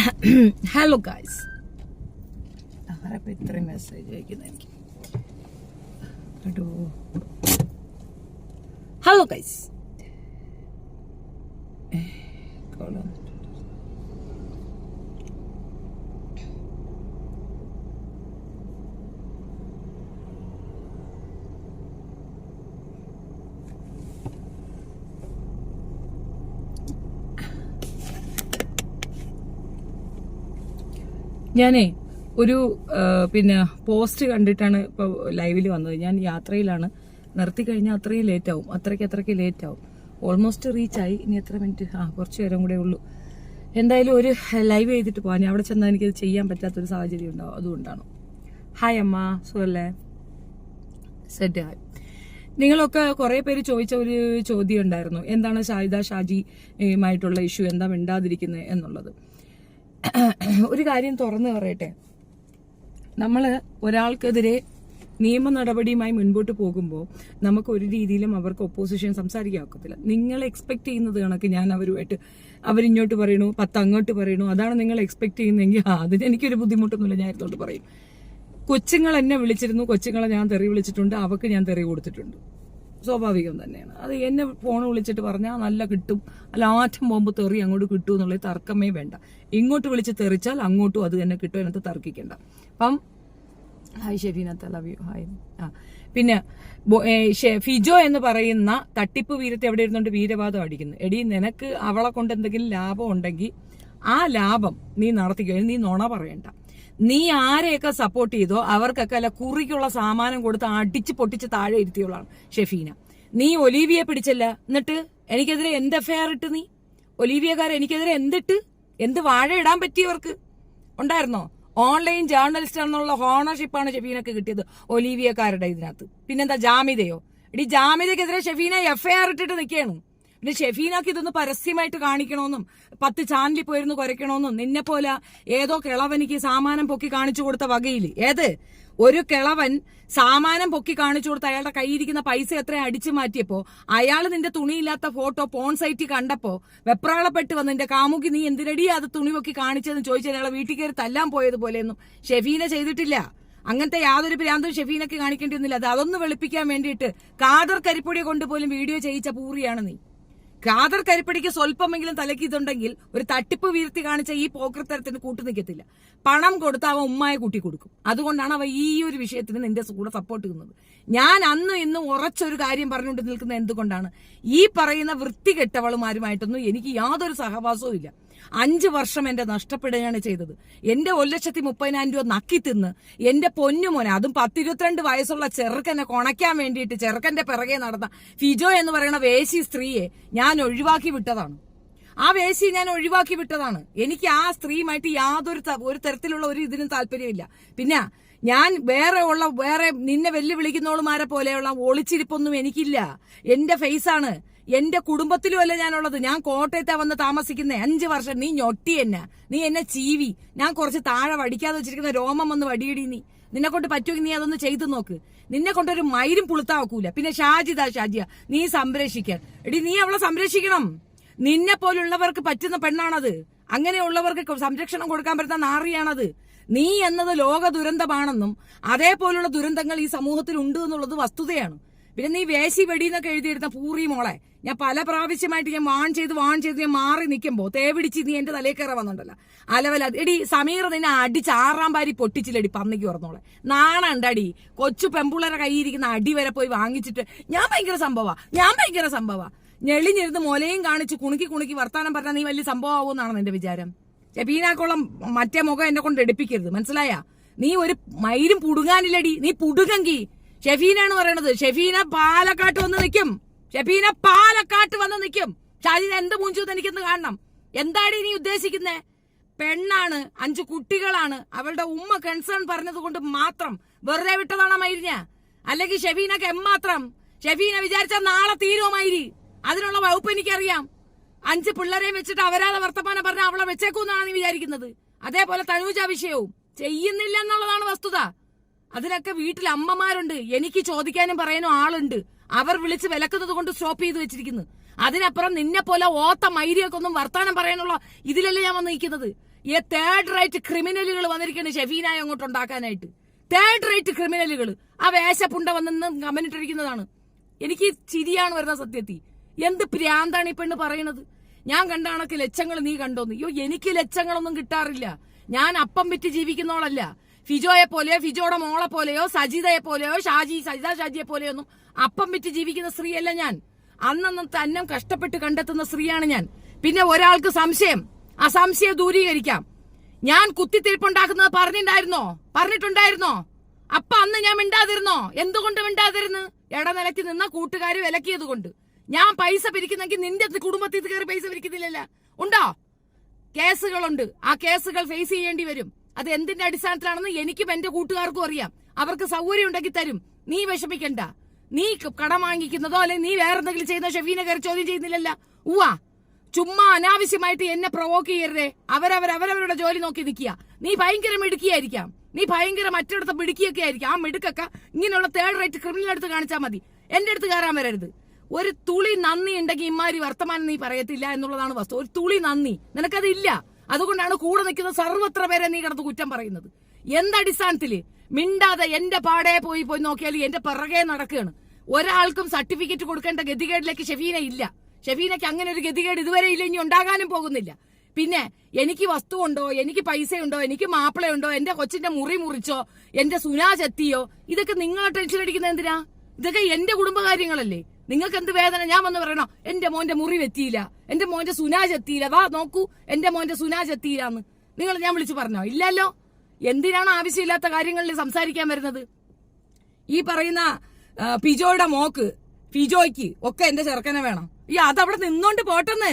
Hello guys, ആരപ്പോൾ ഇത്രയും message അയക്കുന്നത് എനിക്ക്? ഹലോ ഗൈസ്, ഞാനേ ഒരു പോസ്റ്റ് കണ്ടിട്ടാണ് ഇപ്പോൾ ലൈവിൽ വന്നത്. ഞാൻ യാത്രയിലാണ്, നിർത്തി കഴിഞ്ഞാൽ അത്രയും ലേറ്റ് ആവും, അത്രയ്ക്ക് ലേറ്റ് ആവും. ഓൾമോസ്റ്റ് റീച്ചായി. ഇനി എത്ര മിനിറ്റ്? കുറച്ച് നേരം കൂടെ ഉള്ളൂ. എന്തായാലും ഒരു ലൈവ് ചെയ്തിട്ട് പോകാൻ. ഞാൻ അവിടെ ചെന്നാൽ എനിക്കത് ചെയ്യാൻ പറ്റാത്തൊരു സാഹചര്യം ഉണ്ടാവും, അതുകൊണ്ടാണ്. ഹായ് അമ്മ, സുഖല്ലേ? Set hi. നിങ്ങളൊക്കെ കുറേ പേര് ചോദിച്ച ഒരു ചോദ്യം ഉണ്ടായിരുന്നു, എന്താണ് ഷാഹിദ ഷാജിയുമായിട്ടുള്ള ഇഷ്യൂ, എന്താ മിണ്ടാതിരിക്കുന്നത് എന്നുള്ളത്. ഒരു കാര്യം തുറന്നു പറയട്ടെ, നമ്മൾ ഒരാൾക്കെതിരെ നിയമ നടപടിയുമായി മുൻപോട്ട് പോകുമ്പോൾ നമുക്ക് ഒരു രീതിയിലും അവർക്ക് ഒപ്പോസിഷൻ സംസാരിക്കാൻ ഒക്കത്തില്ല. നിങ്ങൾ എക്സ്പെക്ട് ചെയ്യുന്നത് കണക്ക് ഞാൻ അവരിങ്ങോട്ട് പറയണു, 10 അങ്ങോട്ട് പറയണു, അതാണ് നിങ്ങൾ എക്സ്പെക്ട് ചെയ്യുന്നതെങ്കിൽ അതിന് എനിക്കൊരു ബുദ്ധിമുട്ടൊന്നുമില്ല, ഞാൻ എടുത്തോണ്ട് പറയും. കൊച്ചുങ്ങൾ എന്നെ വിളിച്ചിരുന്നു, കൊച്ചുങ്ങളെ ഞാൻ തെറി വിളിച്ചിട്ടുണ്ട്, അവർക്ക് ഞാൻ തെറി കൊടുത്തിട്ടുണ്ട്. സ്വാഭാവികം തന്നെയാണ്. അത് എന്നെ ഫോൺ വിളിച്ചിട്ട് പറഞ്ഞാൽ നല്ല കിട്ടും, അല്ല ആറ്റം ബോംബ് തെറി അങ്ങോട്ട് കിട്ടും എന്നുള്ളത് തർക്കമേ വേണ്ട. ഇങ്ങോട്ട് വിളിച്ച് തെറിച്ചാൽ അങ്ങോട്ടും അത് തന്നെ കിട്ടും, അതിനകത്ത് തർക്കിക്കണ്ട. അപ്പം ഹായ് ഷെഫീനത്ത്, ലവ് യു. ഹായ്. പിന്നെ ഫിജോ എന്ന് പറയുന്ന തട്ടിപ്പ് വീരത്തെ എവിടെ ഇരുന്നുകൊണ്ട് വീരവാദം അടിക്കുന്നു. എടി, നിനക്ക് അവളെ കൊണ്ട് എന്തെങ്കിലും ലാഭം ഉണ്ടെങ്കിൽ ആ ലാഭം നീ നടത്തിക്കഴിഞ്ഞ് നീ നുണ പറയണ്ട. നീ ആരെയൊക്കെ സപ്പോർട്ട് ചെയ്തോ അവർക്കൊക്കെ അല്ല കുറിക്കുള്ള സാമാനം കൊടുത്ത് അടിച്ച് പൊട്ടിച്ച് താഴെ ഇരുത്തിയുള്ളതാണ് ഷെഫീന. നീ ഒലീവിയെ പിടിച്ചല്ല, എന്നിട്ട് എനിക്കെതിരെ എന്ത് എഫ്ഐആർ ഇട്ട്? നീ ഒലീവിയക്കാരെ എനിക്കെതിരെ എന്ത് വാഴ ഇടാൻ പറ്റിയവർക്ക് ഉണ്ടായിരുന്നോ? ഓൺലൈൻ ജേർണലിസ്റ്റ് എന്നുള്ള ഓണർഷിപ്പാണ് ഷെഫീനക്ക് കിട്ടിയത് ഒലീവിയക്കാരുടെ ഇതിനകത്ത്. പിന്നെന്താ ജാമിതയോ? ഇടി, ജാമിതയ്ക്കെതിരെ ഷെഫീന എഫ്ഐആർ ഇട്ടിട്ട് നിൽക്കുകയാണ്. പിന്നെ ഷെഫീനക്ക് ഇതൊന്ന് പരസ്യമായിട്ട് കാണിക്കണമെന്നും 10 ചാനലിൽ പോയിരുന്നു കുരയ്ക്കണമെന്നും നിന്നെ പോലെ ഏതോ കിളവനിക്ക് സാമാനം പൊക്കി കാണിച്ചു കൊടുത്ത വകയിൽ ഒരു കിളവൻ സാമാനം പൊക്കി കാണിച്ചു കൊടുത്ത് അയാളുടെ കയ്യിരിക്കുന്ന പൈസ എത്ര അടിച്ചു മാറ്റിയപ്പോ അയാൾ നിന്റെ തുണിയില്ലാത്ത ഫോട്ടോ പോൺ സൈറ്റിൽ കണ്ടപ്പോ വെപ്രാളപ്പെട്ട് വന്ന് നിന്റെ കാമുകി നീ എന്തിനടി അത് തുണി പൊക്കി കാണിച്ചതെന്ന് ചോദിച്ചാൽ അയാളെ വീട്ടിൽ കയറി തല്ലാൻ പോയതുപോലെയൊന്നും ഷെഫീന ചെയ്തിട്ടില്ല. അങ്ങനത്തെ യാതൊരു ഭ്രാന്തും ഷെഫീനക്ക് കാണിക്കേണ്ടി വന്നില്ല. അത് അതൊന്ന് വെളുപ്പിക്കാൻ വേണ്ടിയിട്ട് കാദർ കരിപ്പൊടിയെ കൊണ്ടുപോലും വീഡിയോ ചെയ്യിച്ച പൂറിയാണ് നീ. കാദർ കരിപ്പടിക്ക് സ്വല്പമെങ്കിലും തലയ്ക്ക് ഇതുണ്ടെങ്കിൽ ഒരു തട്ടിപ്പ് വീഴ്ത്തി കാണിച്ച ഈ പോക്കൃത്തരത്തിന് കൂട്ടു നിൽക്കത്തില്ല. പണം കൊടുത്ത് അവൻ ഉമ്മായ കൂട്ടി കൊടുക്കും. അതുകൊണ്ടാണ് അവ ഈ ഒരു വിഷയത്തിന് നിന്റെ കൂടെ സപ്പോർട്ട് ചെയ്യുന്നത്. ഞാൻ അന്നും ഇന്നും ഉറച്ചൊരു കാര്യം പറഞ്ഞുകൊണ്ട് നിൽക്കുന്നത് എന്തുകൊണ്ടാണ്? ഈ പറയുന്ന വൃത്തികെട്ടവളുമാരുമായിട്ടൊന്നും എനിക്ക് യാതൊരു സഹവാസവും ഇല്ല. 5 വർഷം എന്റെ നഷ്ടപ്പെടുകയാണ് ചെയ്തത്. എന്റെ 1,30,000 രൂപ നക്കി തിന്ന് എന്റെ പൊന്നുമോനെ, അതും 10-22 വയസ്സുള്ള ചെറുക്കനെ കൊണയ്ക്കാൻ വേണ്ടിയിട്ട് ചെറുക്കന്റെ പിറകെ നടന്ന ഫിജോ എന്ന് പറയുന്ന വേശി സ്ത്രീയെ ഞാൻ ഒഴിവാക്കി വിട്ടതാണ്. ആ വേശി ഞാൻ ഒഴിവാക്കി വിട്ടതാണ്. എനിക്ക് ആ സ്ത്രീയുമായിട്ട് ഒരു തരത്തിലുള്ള ഒരു ഇതിനും താല്പര്യമില്ല. പിന്നെ ഞാൻ വേറെ നിന്നെ വെല്ലുവിളിക്കുന്നവളുമാരെ പോലെയുള്ള ഒളിച്ചിരിപ്പൊന്നും എനിക്കില്ല. എന്റെ ഫേസാണ്. എന്റെ കുടുംബത്തിലും അല്ല ഞാനുള്ളത്. ഞാൻ കോട്ടയത്താ വന്ന് താമസിക്കുന്നേ. 5 വർഷം നീ ഞൊട്ടി എന്നെ, നീ എന്നെ ചീവി. ഞാൻ കുറച്ച് താഴെ വടിക്കാതെ വെച്ചിരിക്കുന്ന രോമം വന്ന് വടിയടി. നിന്നെ കൊണ്ട് പറ്റുമെങ്കിൽ നീ അതൊന്ന് ചെയ്തു നോക്ക്. നിന്നെ കൊണ്ടൊരു മയിലും പുളുത്താ വെക്കൂല. പിന്നെ ഷാജിയ നീ സംരക്ഷിക്കാൻ. എടി, നീ അവളെ സംരക്ഷിക്കണം. നിന്നെ പോലുള്ളവർക്ക് പറ്റുന്ന പെണ്ണാണത്. അങ്ങനെയുള്ളവർക്ക് സംരക്ഷണം കൊടുക്കാൻ പറ്റുന്ന നാറിയാണത്. നീ എന്നത് ലോക ദുരന്തമാണെന്നും അതേപോലുള്ള ദുരന്തങ്ങൾ ഈ സമൂഹത്തിൽ ഉണ്ട് എന്നുള്ളത് വസ്തുതയാണ്. പിന്നെ നീ വേശി വെടിയെന്നൊക്കെ എഴുതിയെടുത്ത പൂറി മോളെ, ഞാൻ പല പ്രാവശ്യമായിട്ട് ഞാൻ വാൺ ചെയ്ത് ഞാൻ മാറി നിൽക്കുമ്പോ തേവിടിച്ച് നീ എന്റെ തലയിൽ കയറാൻ വന്നിട്ടല്ല അലവല. എടി സമീർ, നിന്നെ അടിച്ച് 6ാം പാരി പൊട്ടിച്ചില്ലടി പന്നിക്ക് പറഞ്ഞോളെ. നാണണ്ടടി. കൊച്ചു പെമ്പുള്ളരെ കയ്യിരിക്കുന്ന അടി വരെ പോയി വാങ്ങിച്ചിട്ട് ഞാൻ ഭയങ്കര സംഭവ ഞെളിഞ്ഞിരുന്ന് മുലയും കാണിച്ച് കുണുക്കി വർത്താനം പറഞ്ഞാൽ നീ വലിയ സംഭവമാവുമെന്നാണ് നിന്റെ വിചാരം? ഷെഫീനാക്കോളം മറ്റേ മുഖം എന്നെ കൊണ്ട് എടുപ്പിക്കരുത്, മനസ്സിലായ? നീ ഒരു മയിലും പുടുങ്ങാനില്ലടി. നീ പുടുങ്ങെങ്കി ഷെഫീനാണ് പറയണത്. ഷെഫീന പാലക്കാട്ട് വന്ന് നിൽക്കും. ഷാജിന എന്ത് മൂഞ്ചൂന്ന് എനിക്കൊന്ന് കാണണം. എന്താടി നീ ഉദ്ദേശിക്കുന്നേ? പെണ്ണാണ്, 5 കുട്ടികളാണ്. അവളുടെ ഉമ്മ കൺസേൺ പറഞ്ഞത് കൊണ്ട് മാത്രം വെറുതെ വിട്ടതാണോ മൈരിഞ്ഞ? അല്ലെങ്കിൽ ഷെഫീനക്ക് എമ്മാത്രം? ഷെഫീന വിചാരിച്ചാൽ നാളെ തീരുമായിരി. അതിനുള്ള വകുപ്പ് എനിക്കറിയാം. 5 പിള്ളേരെയും വെച്ചിട്ട് അവരാതെ വർത്തമാനം പറഞ്ഞ അവളെ വെച്ചേക്കൂന്നാണ് നീ വിചാരിക്കുന്നത്. അതേപോലെ തനൂജ വിഷയവും ചെയ്യുന്നില്ല എന്നുള്ളതാണ് വസ്തുത. അതിനൊക്കെ വീട്ടിൽ അമ്മമാരുണ്ട്, എനിക്ക് ചോദിക്കാനും പറയാനും ആളുണ്ട്. അവർ വിളിച്ച് വിലക്കുന്നത് കൊണ്ട് സ്റ്റോപ്പ് ചെയ്ത് വെച്ചിരിക്കുന്നു. അതിനപ്പുറം നിന്നെ പോലെ ഓത്ത മൈരിയൊക്കെ ഒന്നും വർത്താനം പറയാനുള്ള ഇതിലല്ലേ ഞാൻ വന്ന് നിൽക്കുന്നത്. ഈ തേർഡ് റേറ്റ് ക്രിമിനലുകൾ വന്നിരിക്കുന്നു ഷെഫീനായി അങ്ങോട്ട് ഉണ്ടാക്കാനായിട്ട്. തേർഡ് റേറ്റ് ക്രിമിനലുകൾ ആ വേഷപ്പുണ്ട വന്നെന്ന് കമന്റ് ഇട്ടിരിക്കുന്നതാണ്. എനിക്ക് ചിരിയാണ് വരുന്ന സത്യത്തിൽ. എന്ത് പ്രാന്താണ് ഈ പെണ്ണ് പറയണത്? ഞാൻ കണ്ട കണക്ക് ലക്ഷങ്ങൾ നീ കണ്ടോന്ന്? അയ്യോ, എനിക്ക് ലക്ഷങ്ങളൊന്നും കിട്ടാറില്ല. ഞാൻ അപ്പം വിറ്റ് ജീവിക്കുന്നോളല്ല. ഫിജോയെ പോലെയോ ഫിജോയുടെ മോളെ പോലെയോ സജിതയെ പോലെയോ സജിത ഷാജിയെ പോലെയോ ഒന്നും അപ്പം വിറ്റ് ജീവിക്കുന്ന സ്ത്രീയല്ല ഞാൻ. അന്നന്നത്തെ അന്നം കഷ്ടപ്പെട്ട് കണ്ടെത്തുന്ന സ്ത്രീയാണ് ഞാൻ. പിന്നെ ഒരാൾക്ക് സംശയം, ആ സംശയം ദൂരീകരിക്കാം. ഞാൻ കുത്തിത്തിരിപ്പുണ്ടാക്കുന്നത് പറഞ്ഞിട്ടുണ്ടായിരുന്നോ? അപ്പൊ അന്ന് ഞാൻ മിണ്ടാതിരുന്നോ? എന്തുകൊണ്ട് മിണ്ടാതിരുന്ന്? ഇടനിലയ്ക്ക് നിന്ന കൂട്ടുകാർ വിലക്കിയത് കൊണ്ട്. ഞാൻ പൈസ പിരിക്കുന്നെങ്കിൽ നിന്റെ കുടുംബത്തിൽ കയറി പൈസ പിരിക്കുന്നില്ലല്ല. ഉണ്ടോ? കേസുകളുണ്ട്. ആ കേസുകൾ ഫേസ് ചെയ്യേണ്ടി വരും. അത് എന്തിന്റെ അടിസ്ഥാനത്തിലാണെന്ന് എനിക്കും എന്റെ കൂട്ടുകാർക്കും അറിയാം. അവർക്ക് സൗകര്യം ഉണ്ടെങ്കിൽ തരും. നീ വിഷമിക്കണ്ട. നീ കടം വാങ്ങിക്കുന്നതോ അല്ലെങ്കിൽ നീ വേറെന്തെങ്കിലും ചെയ്യുന്ന ഷെഫീനെ കയറി ചോദ്യം ചെയ്യുന്നില്ലല്ല. ചുമ്മാ അനാവശ്യമായിട്ട് എന്നെ പ്രൊവോക്ക് ചെയ്യരുതേ. അവരവരുടെ ജോലി നോക്കി നിൽക്കുക. നീ ഭയങ്കര മിടുക്കിയായിരിക്കാം. നീ ഭയങ്കര മറ്റിടത്ത് മിടുക്കിയൊക്കെ ആയിരിക്കും. ആ മിടുക്കൊക്കെ ഇങ്ങനെയുള്ള തേർഡ് റേറ്റ് ക്രിമിനൽ അടുത്ത് കാണിച്ചാൽ മതി. എന്റെ അടുത്ത് കയറാൻ വരരുത്. ഒരു തുളി നന്ദി ഉണ്ടെങ്കിൽ ഇമാരി വർത്തമാനം നീ പറയത്തില്ല എന്നുള്ളതാണ് വസ്തു. ഒരു തുളി നന്ദി നിനക്കതില്ല. അതുകൊണ്ടാണ് കൂടെ നിൽക്കുന്ന സർവത്ര പേരെ നീ കിടന്ന് കുറ്റം പറയുന്നത്. എന്തടിസ്ഥാനത്തില്? മിണ്ടാതെ എന്റെ പാടെ പോയി നോക്കിയാൽ എന്റെ പിറകെ നടക്കുകയാണ്. ഒരാൾക്കും സർട്ടിഫിക്കറ്റ് കൊടുക്കേണ്ട ഗതികേടിലേക്ക് ഷെഫീന ഇല്ല. ഷെഫീനയ്ക്ക് അങ്ങനെ ഒരു ഗതികേട് ഇതുവരെ ഇല്ല, ഇനി ഉണ്ടാകാനും പോകുന്നില്ല. പിന്നെ എനിക്ക് വസ്തു ഉണ്ടോ, എനിക്ക് പൈസയുണ്ടോ, എനിക്ക് മാപ്പിളയുണ്ടോ, എന്റെ കൊച്ചിന്റെ മുറി മുറിച്ചോ, എന്റെ സുനാജ് എത്തിയോ, ഇതൊക്കെ നിങ്ങൾ ടെൻഷൻ അടിക്കുന്നത് എന്തിനാ? ഇതൊക്കെ എന്റെ കുടുംബകാര്യങ്ങളല്ലേ. നിങ്ങൾക്ക് എന്ത് വേദന? ഞാൻ വന്ന് പറയണോ എന്റെ മോന്റെ മുറി എത്തിയില്ല, എന്റെ മോന്റെ സുനാജ് എത്തിയില്ല, വാ നോക്കൂ എന്റെ മോന്റെ സുനാജ് എത്തിയില്ലാന്ന് ഞാൻ വിളിച്ചു പറഞ്ഞോ? ഇല്ലല്ലോ. എന്തിനാണ് ആവശ്യമില്ലാത്ത കാര്യങ്ങളിൽ സംസാരിക്കാൻ വരുന്നത്? ഈ പറയുന്ന ഫിജോയുടെ മോക്ക് ഫിജോയ്ക്ക് ഒക്കെ എന്റെ ചെറുക്കനെ വേണം. അതവിടെ നിന്നോണ്ട് പോട്ടെന്ന്.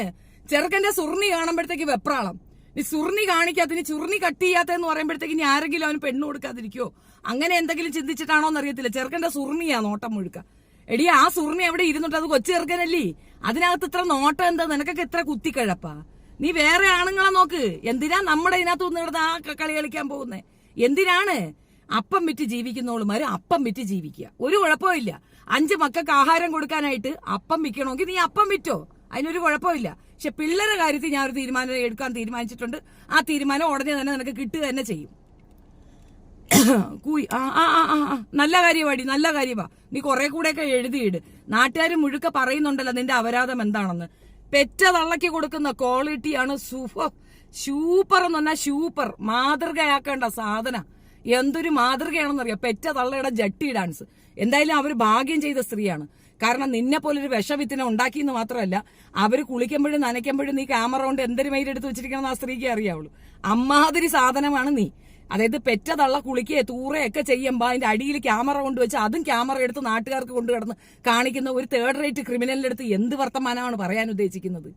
ചെറുക്കന്റെ സുർണി കാണുമ്പോഴത്തേക്ക് വെപ്രാളം. നീ സുർണി കാണിക്കാത്ത, നീ ചുർണി കട്ട് ചെയ്യാത്തെന്ന് പറയുമ്പോഴത്തേക്ക് ഇനി ആരെങ്കിലും അവന് പെണ്ണ് കൊടുക്കാതിരിക്കോ? അങ്ങനെ എന്തെങ്കിലും ചിന്തിച്ചിട്ടാണോ എന്നറിയത്തില്ല. ചെറുക്കന്റെ സുർണിയാ നോട്ടം മുഴുക്ക. എടി, ആ സുർണി അവിടെ ഇരുന്നിട്ട് അത് കൊച്ചു ചെറുക്കനല്ലേ, അതിനകത്ത് ഇത്ര നോട്ടം എന്താ? നിനക്കൊക്കെ ഇത്ര കുത്തിക്കഴപ്പാ? നീ വേറെ ആണുങ്ങളെ നോക്ക്. എന്തിനാ നമ്മുടെ ഇതിനകത്ത് വന്നിടുന്ന ആ കളി കളിക്കാൻ പോകുന്നേ? എന്തിനാണ്? അപ്പം വിറ്റ് ജീവിക്കുന്നവളുമാര് അപ്പം വിറ്റ് ജീവിക്കുക. ഒരു കുഴപ്പമില്ല. 5 മക്കൾക്ക് ആഹാരം കൊടുക്കാനായിട്ട് അപ്പം വിൽക്കണമെങ്കിൽ നീ അപ്പം വിറ്റോ, അതിനൊരു കുഴപ്പമില്ല. പക്ഷെ പിള്ളേരുടെ കാര്യത്തിൽ ഞാൻ ഒരു തീരുമാനം എടുക്കാൻ തീരുമാനിച്ചിട്ടുണ്ട്. ആ തീരുമാനം ഉടനെ തന്നെ നിനക്ക് കിട്ടുക തന്നെ ചെയ്യും. നല്ല കാര്യമാടി, നല്ല കാര്യമാ. നീ കുറെ കൂടെയൊക്കെ എഴുതിയിട്. നാട്ടുകാർ മുഴുക്ക പറയുന്നുണ്ടല്ലോ നിന്റെ അപരാധം എന്താണെന്ന്. പെറ്റ തള്ളക്ക് കൊടുക്കുന്ന ക്വാളിറ്റിയാണ് സൂപ്പർ എന്ന് പറഞ്ഞാൽ സൂപ്പർ. മാതൃകയാക്കേണ്ട സാധന. എന്തൊരു മാതൃകയാണെന്നറിയാം പെറ്റ തള്ളയുടെ ജട്ടി ഡാൻസ്. എന്തായാലും അവര് ഭാഗ്യം ചെയ്ത സ്ത്രീയാണ്. കാരണം നിന്നെ പോലൊരു വിഷവിത്തിനെ ഉണ്ടാക്കിയെന്ന് മാത്രമല്ല, അവര് കുളിക്കുമ്പോഴും നനയ്ക്കുമ്പോഴും നീ ക്യാമറ കൊണ്ട് എന്തൊരു മെയിലെടുത്ത് വെച്ചിരിക്കണം ആ സ്ത്രീക്ക് അറിയാവുള്ളൂ. അമ്മാതിരി സാധനമാണ് നീ. അതായത് പെറ്റ തള്ള കുളിക്കുകയെ തൂറയൊക്കെ ചെയ്യുമ്പോൾ അതിന്റെ അടിയിൽ ക്യാമറ കൊണ്ടുവച്ച് അതും ക്യാമറ എടുത്ത് നാട്ടുകാർക്ക് കൊണ്ടു കിടന്ന് കാണിക്കുന്ന ഒരു തേർഡ് റേറ്റ് ക്രിമിനലിന്റെ അടുത്ത് എന്ത് വർത്തമാനമാണ് പറയാൻ ഉദ്ദേശിക്കുന്നത്?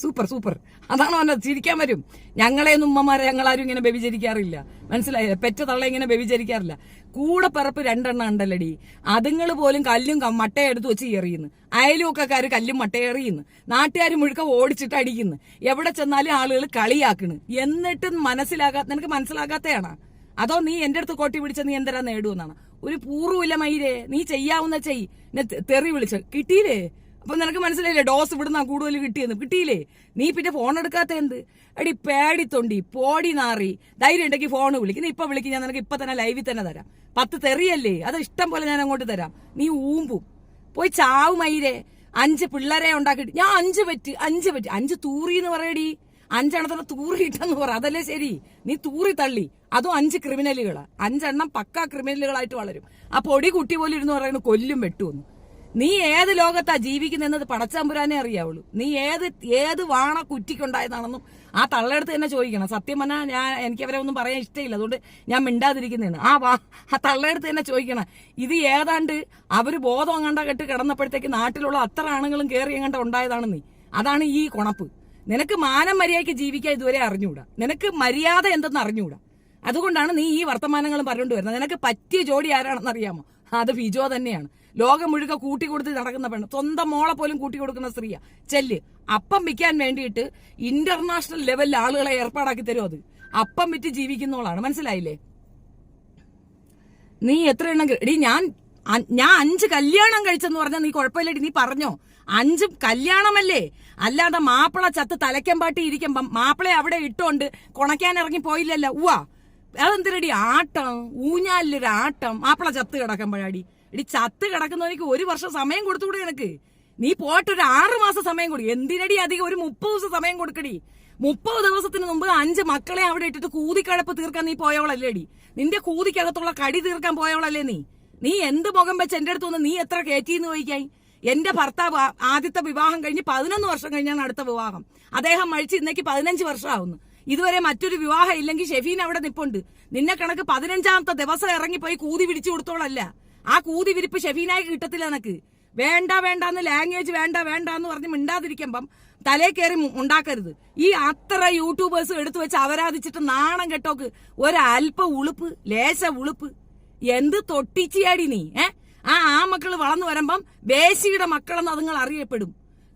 സൂപ്പർ. അതാണ് പറഞ്ഞത്. ചിരിക്കാൻ വരും. ഞങ്ങളെയൊന്നും ഉമ്മമാരെ ഞങ്ങളാരും ഇങ്ങനെ വ്യഭിചരിക്കാറില്ല. മനസ്സിലായില്ലേ? പെറ്റ തള്ള ഇങ്ങനെ വ്യഭിചരിക്കാറില്ല. കൂടെ പിറപ്പ് 2 എണ്ണം ഉണ്ടല്ലടി. അതുങ്ങൾ പോലും കല്ലും മട്ടയെടുത്ത് വെച്ച് എറിയുന്നു. അയലുമൊക്കെക്കാര് കല്ലും മട്ടയെറിയുന്നു. നാട്ടുകാർ മുഴുക്ക ഓടിച്ചിട്ട് അടിക്കുന്നു. എവിടെ ചെന്നാലും ആളുകൾ കളിയാക്കണ്. എന്നിട്ടും നിനക്ക് മനസ്സിലാകാത്തയാണോ? അതോ നീ എന്റെ അടുത്ത് കോട്ടി പിടിച്ച നീ എന്തരാ നേടുമെന്നാണ്? ഒരു പൂർവ്വമില്ല മയിലേ. നീ ചെയ്യാവുന്ന തെറി വിളിച്ച കിട്ടിയില്ലേ? അപ്പൊ നിനക്ക് മനസ്സിലായില്ലേ ഡോസ് ഇവിടുന്ന കൂടുതൽ കിട്ടിയില്ലേ? നീ പിന്നെ ഫോൺ എടുക്കാത്ത എന്ത്? എടി പേടിത്തൊണ്ടി, പോടി നാറി. ധൈര്യം ഉണ്ടെങ്കിൽ ഫോണ് വിളിക്കുന്നു. ഇപ്പൊ വിളിക്കും, ഞാൻ നിനക്ക് ഇപ്പൊ തന്നെ ലൈവിൽ തന്നെ തരാം. 10 തെറിയല്ലേ, അത് ഇഷ്ടം പോലെ ഞാൻ അങ്ങോട്ട് തരാം. നീ ഊമ്പും പോയി ചാവുമയിലേ. 5 പിള്ളേരെ ഉണ്ടാക്കിയിട്ട് ഞാൻ 5 പറ്റി 5 തൂറി എന്ന് പറയടി. 5 എണ്ണത്തിന് തൂറിയിട്ടെന്ന് പറ. അതല്ലേ ശരി? നീ തൂറി തള്ളി. അതും 5 ക്രിമിനലുകളാ. 5 എണ്ണം പക്കാ ക്രിമിനലുകളായിട്ട് വളരും. ആ പൊടി കുട്ടി പോലും ഇരുന്ന് പറയുന്നത് കൊല്ലും വെട്ടുമെന്ന്. നീ ഏത് ലോകത്താ ജീവിക്കുന്നെന്നത് പടച്ചമ്പുരാനെ അറിയാവുള്ളൂ. നീ ഏത് വാണ കുറ്റിക്കുണ്ടായതാണെന്നും ആ തള്ളയെടുത്ത് തന്നെ ചോദിക്കണം. സത്യം പറഞ്ഞാൽ എനിക്ക് അവരെ ഒന്നും പറയാൻ ഇഷ്ടമില്ല, അതുകൊണ്ട് ഞാൻ മിണ്ടാതിരിക്കുന്നതാണ്. ആ തള്ളയെടുത്ത് തന്നെ ചോദിക്കണം. ഇത് ഏതാണ്ട് അവര് ബോധം അങ്ങാണ്ട കെട്ട് കിടന്നപ്പോഴത്തേക്ക് നാട്ടിലുള്ള അത്ര ആണുങ്ങളും കയറി അങ്ങാണ്ട ഉണ്ടായതാണ് നീ. അതാണ് ഈ കൊണപ്പ്. നിനക്ക് മാനം മര്യാദയ്ക്ക് ജീവിക്കാൻ ഇതുവരെ അറിഞ്ഞൂടാ. നിനക്ക് മര്യാദ എന്തെന്ന് അറിഞ്ഞൂടാ. അതുകൊണ്ടാണ് നീ ഈ വർത്തമാനങ്ങളും പറഞ്ഞുകൊണ്ട് വരുന്നത്. നിനക്ക് പറ്റിയ ജോഡി ആരാണെന്ന് അറിയാമോ? അത് ഫിജോ തന്നെയാണ്. ലോകം മുഴുക്ക കൂട്ടിക്കൊടുത്ത് നടക്കുന്ന പെണ്ണ്. സ്വന്തം മോളെ പോലും കൂട്ടിക്കൊടുക്കുന്ന സ്ത്രീയാ. ചെല്ല് അപ്പം വിൽക്കാൻ വേണ്ടിയിട്ട് ഇന്റർനാഷണൽ ലെവലിൽ ആളുകളെ ഏർപ്പാടാക്കി തരും. അത് അപ്പം വിറ്റ് ജീവിക്കുന്നവളാണ്. മനസ്സിലായില്ലേ? നീ എത്ര എണ്ണം ഞാൻ ഞാൻ 5 കല്യാണം കഴിച്ചെന്ന് പറഞ്ഞാൽ നീ കുഴപ്പമില്ലടി, നീ പറഞ്ഞോ. 5 കല്യാണമല്ലേ, അല്ലാതെ മാപ്പിള ചത്ത് തലയ്ക്കമ്പാട്ടി ഇരിക്കുമ്പം മാപ്പിളെ അവിടെ ഇട്ടോണ്ട് കൊണയ്ക്കാൻ ഇറങ്ങി പോയില്ലല്ലോ. അതെന്തിനടി ആട്ടം, ഊഞ്ഞാലിലൊരു ആട്ടം, മാപ്പിള ചത്ത് കിടക്കുമ്പോഴാടി. ഇടി ചത്ത് കിടക്കുന്നവർക്ക് 1 വർഷം സമയം കൊടുത്തുകൂടെ നിനക്ക്? നീ പോയിട്ട് ഒരു 6 മാസം സമയം കൊടുക്കും. എന്തിനടി അധികം ഒരു 30 ദിവസം സമയം കൊടുക്കടി. 30 ദിവസത്തിന് മുമ്പ് 5 മക്കളെ അവിടെ ഇട്ടിട്ട് കൂതിക്കഴപ്പ് തീർക്കാൻ നീ പോയവളല്ലേടി. നിന്റെ കൂതിക്കകത്തുള്ള കടി തീർക്കാൻ പോയവളല്ലേ നീ. നീ എന്ത് മുഖം വെച്ച് എന്റെ അടുത്ത് വന്ന് നീ എത്ര കയറ്റിന്ന് ചോദിക്കായി? എന്റെ ഭർത്താവ് ആദ്യത്തെ വിവാഹം കഴിഞ്ഞ് 11 വർഷം കഴിഞ്ഞാണ് അടുത്ത വിവാഹം. അദ്ദേഹം മരിച്ച് ഇന്നേക്ക് 15 വർഷമാവുന്നു. ഇതുവരെ മറ്റൊരു വിവാഹം ഇല്ലെങ്കിൽ ഷെഫീൻ അവിടെ നിപ്പുണ്ട്. നിന്നെ കണക്ക് 15ാമത്തെ ദിവസം ഇറങ്ങിപ്പോയി കൂതി പിടിച്ചു കൊടുത്തോളല്ല. ആ കൂതി വിരിപ്പ് ഷെഫീനായി കിട്ടത്തില്ല എനക്ക്. വേണ്ടാന്ന് ലാംഗ്വേജ് വേണ്ടാന്ന് പറഞ്ഞ് മിണ്ടാതിരിക്കുമ്പം തലേ കയറി ഉണ്ടാക്കരുത്. ഈ അത്ര യൂട്യൂബേഴ്സ് എടുത്തു വെച്ച് അവരാധിച്ചിട്ട് നാണം കെട്ടോക്ക് ഒരൽപ്പ ഉളുപ്പ്, ലേശ ഉളുപ്പ്. എന്ത് തൊട്ടിച്ചിയാടി നീ. ആ മക്കള് വളർന്നു വരുമ്പം വേശിയുടെ മക്കളെന്ന് അതുങ്ങൾ അറിയപ്പെടും.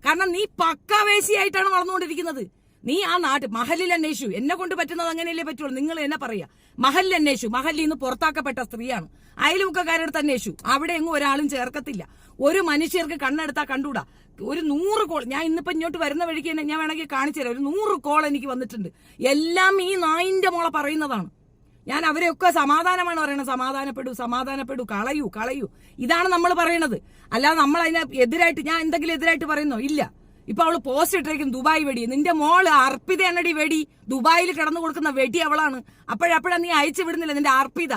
കാരണം നീ പക്ക വേശിയായിട്ടാണ് വളർന്നുകൊണ്ടിരിക്കുന്നത്. നീ ആ നാട്ട് മഹലിൽ അന്വേഷിച്ചു. എന്നെ കൊണ്ട് പറ്റുന്നത് അങ്ങനെയല്ലേ പറ്റുള്ളൂ. നിങ്ങൾ എന്നെ പറയാ മഹലിൽ അന്വേഷിച്ചു. മഹലിൽ നിന്ന് പുറത്താക്കപ്പെട്ട സ്ത്രീയാണ്. അയൽവക്കക്കാരടുത്ത് അന്വേഷിച്ചു. അവിടെ എങ്ങും ഒരാളും ചേർക്കത്തില്ല. ഒരു മനുഷ്യർക്ക് കണ്ണെടുത്താൽ കണ്ടൂടാ. ഒരു 100 കോൾ ഞാൻ ഇന്നിപ്പോ ഇങ്ങോട്ട് വരുന്ന വഴിക്ക് തന്നെ ഞാൻ വേണമെങ്കിൽ കാണിച്ചു തരാം. ഒരു 100 കോൾ എനിക്ക് വന്നിട്ടുണ്ട്. എല്ലാം ഈ നായിന്റെ മോളെ പറയുന്നതാണ്. ഞാൻ അവരെയൊക്കെ സമാധാനമാണ് പറയുന്നത്. സമാധാനപ്പെടൂ, കളയൂ. ഇതാണ് നമ്മൾ പറയണത്. അല്ലാതെ നമ്മൾ അതിനെ എതിരായിട്ട് ഞാൻ എന്തെങ്കിലും എതിരായിട്ട് പറയുന്നോ? ഇല്ല. ഇപ്പൊ അവള് പോസ്റ്റ് ഇട്ടിരിക്കും ദുബായ് വെടി. നിന്റെ മോള് അർപ്പിത എന്നടി വെടി. ദുബായിൽ കിടന്നു കൊടുക്കുന്ന വെടി അവളാണ്. അപ്പോഴപ്പോഴാ നീ അയച്ചു വിടുന്നില്ല നിന്റെ അർപ്പിത.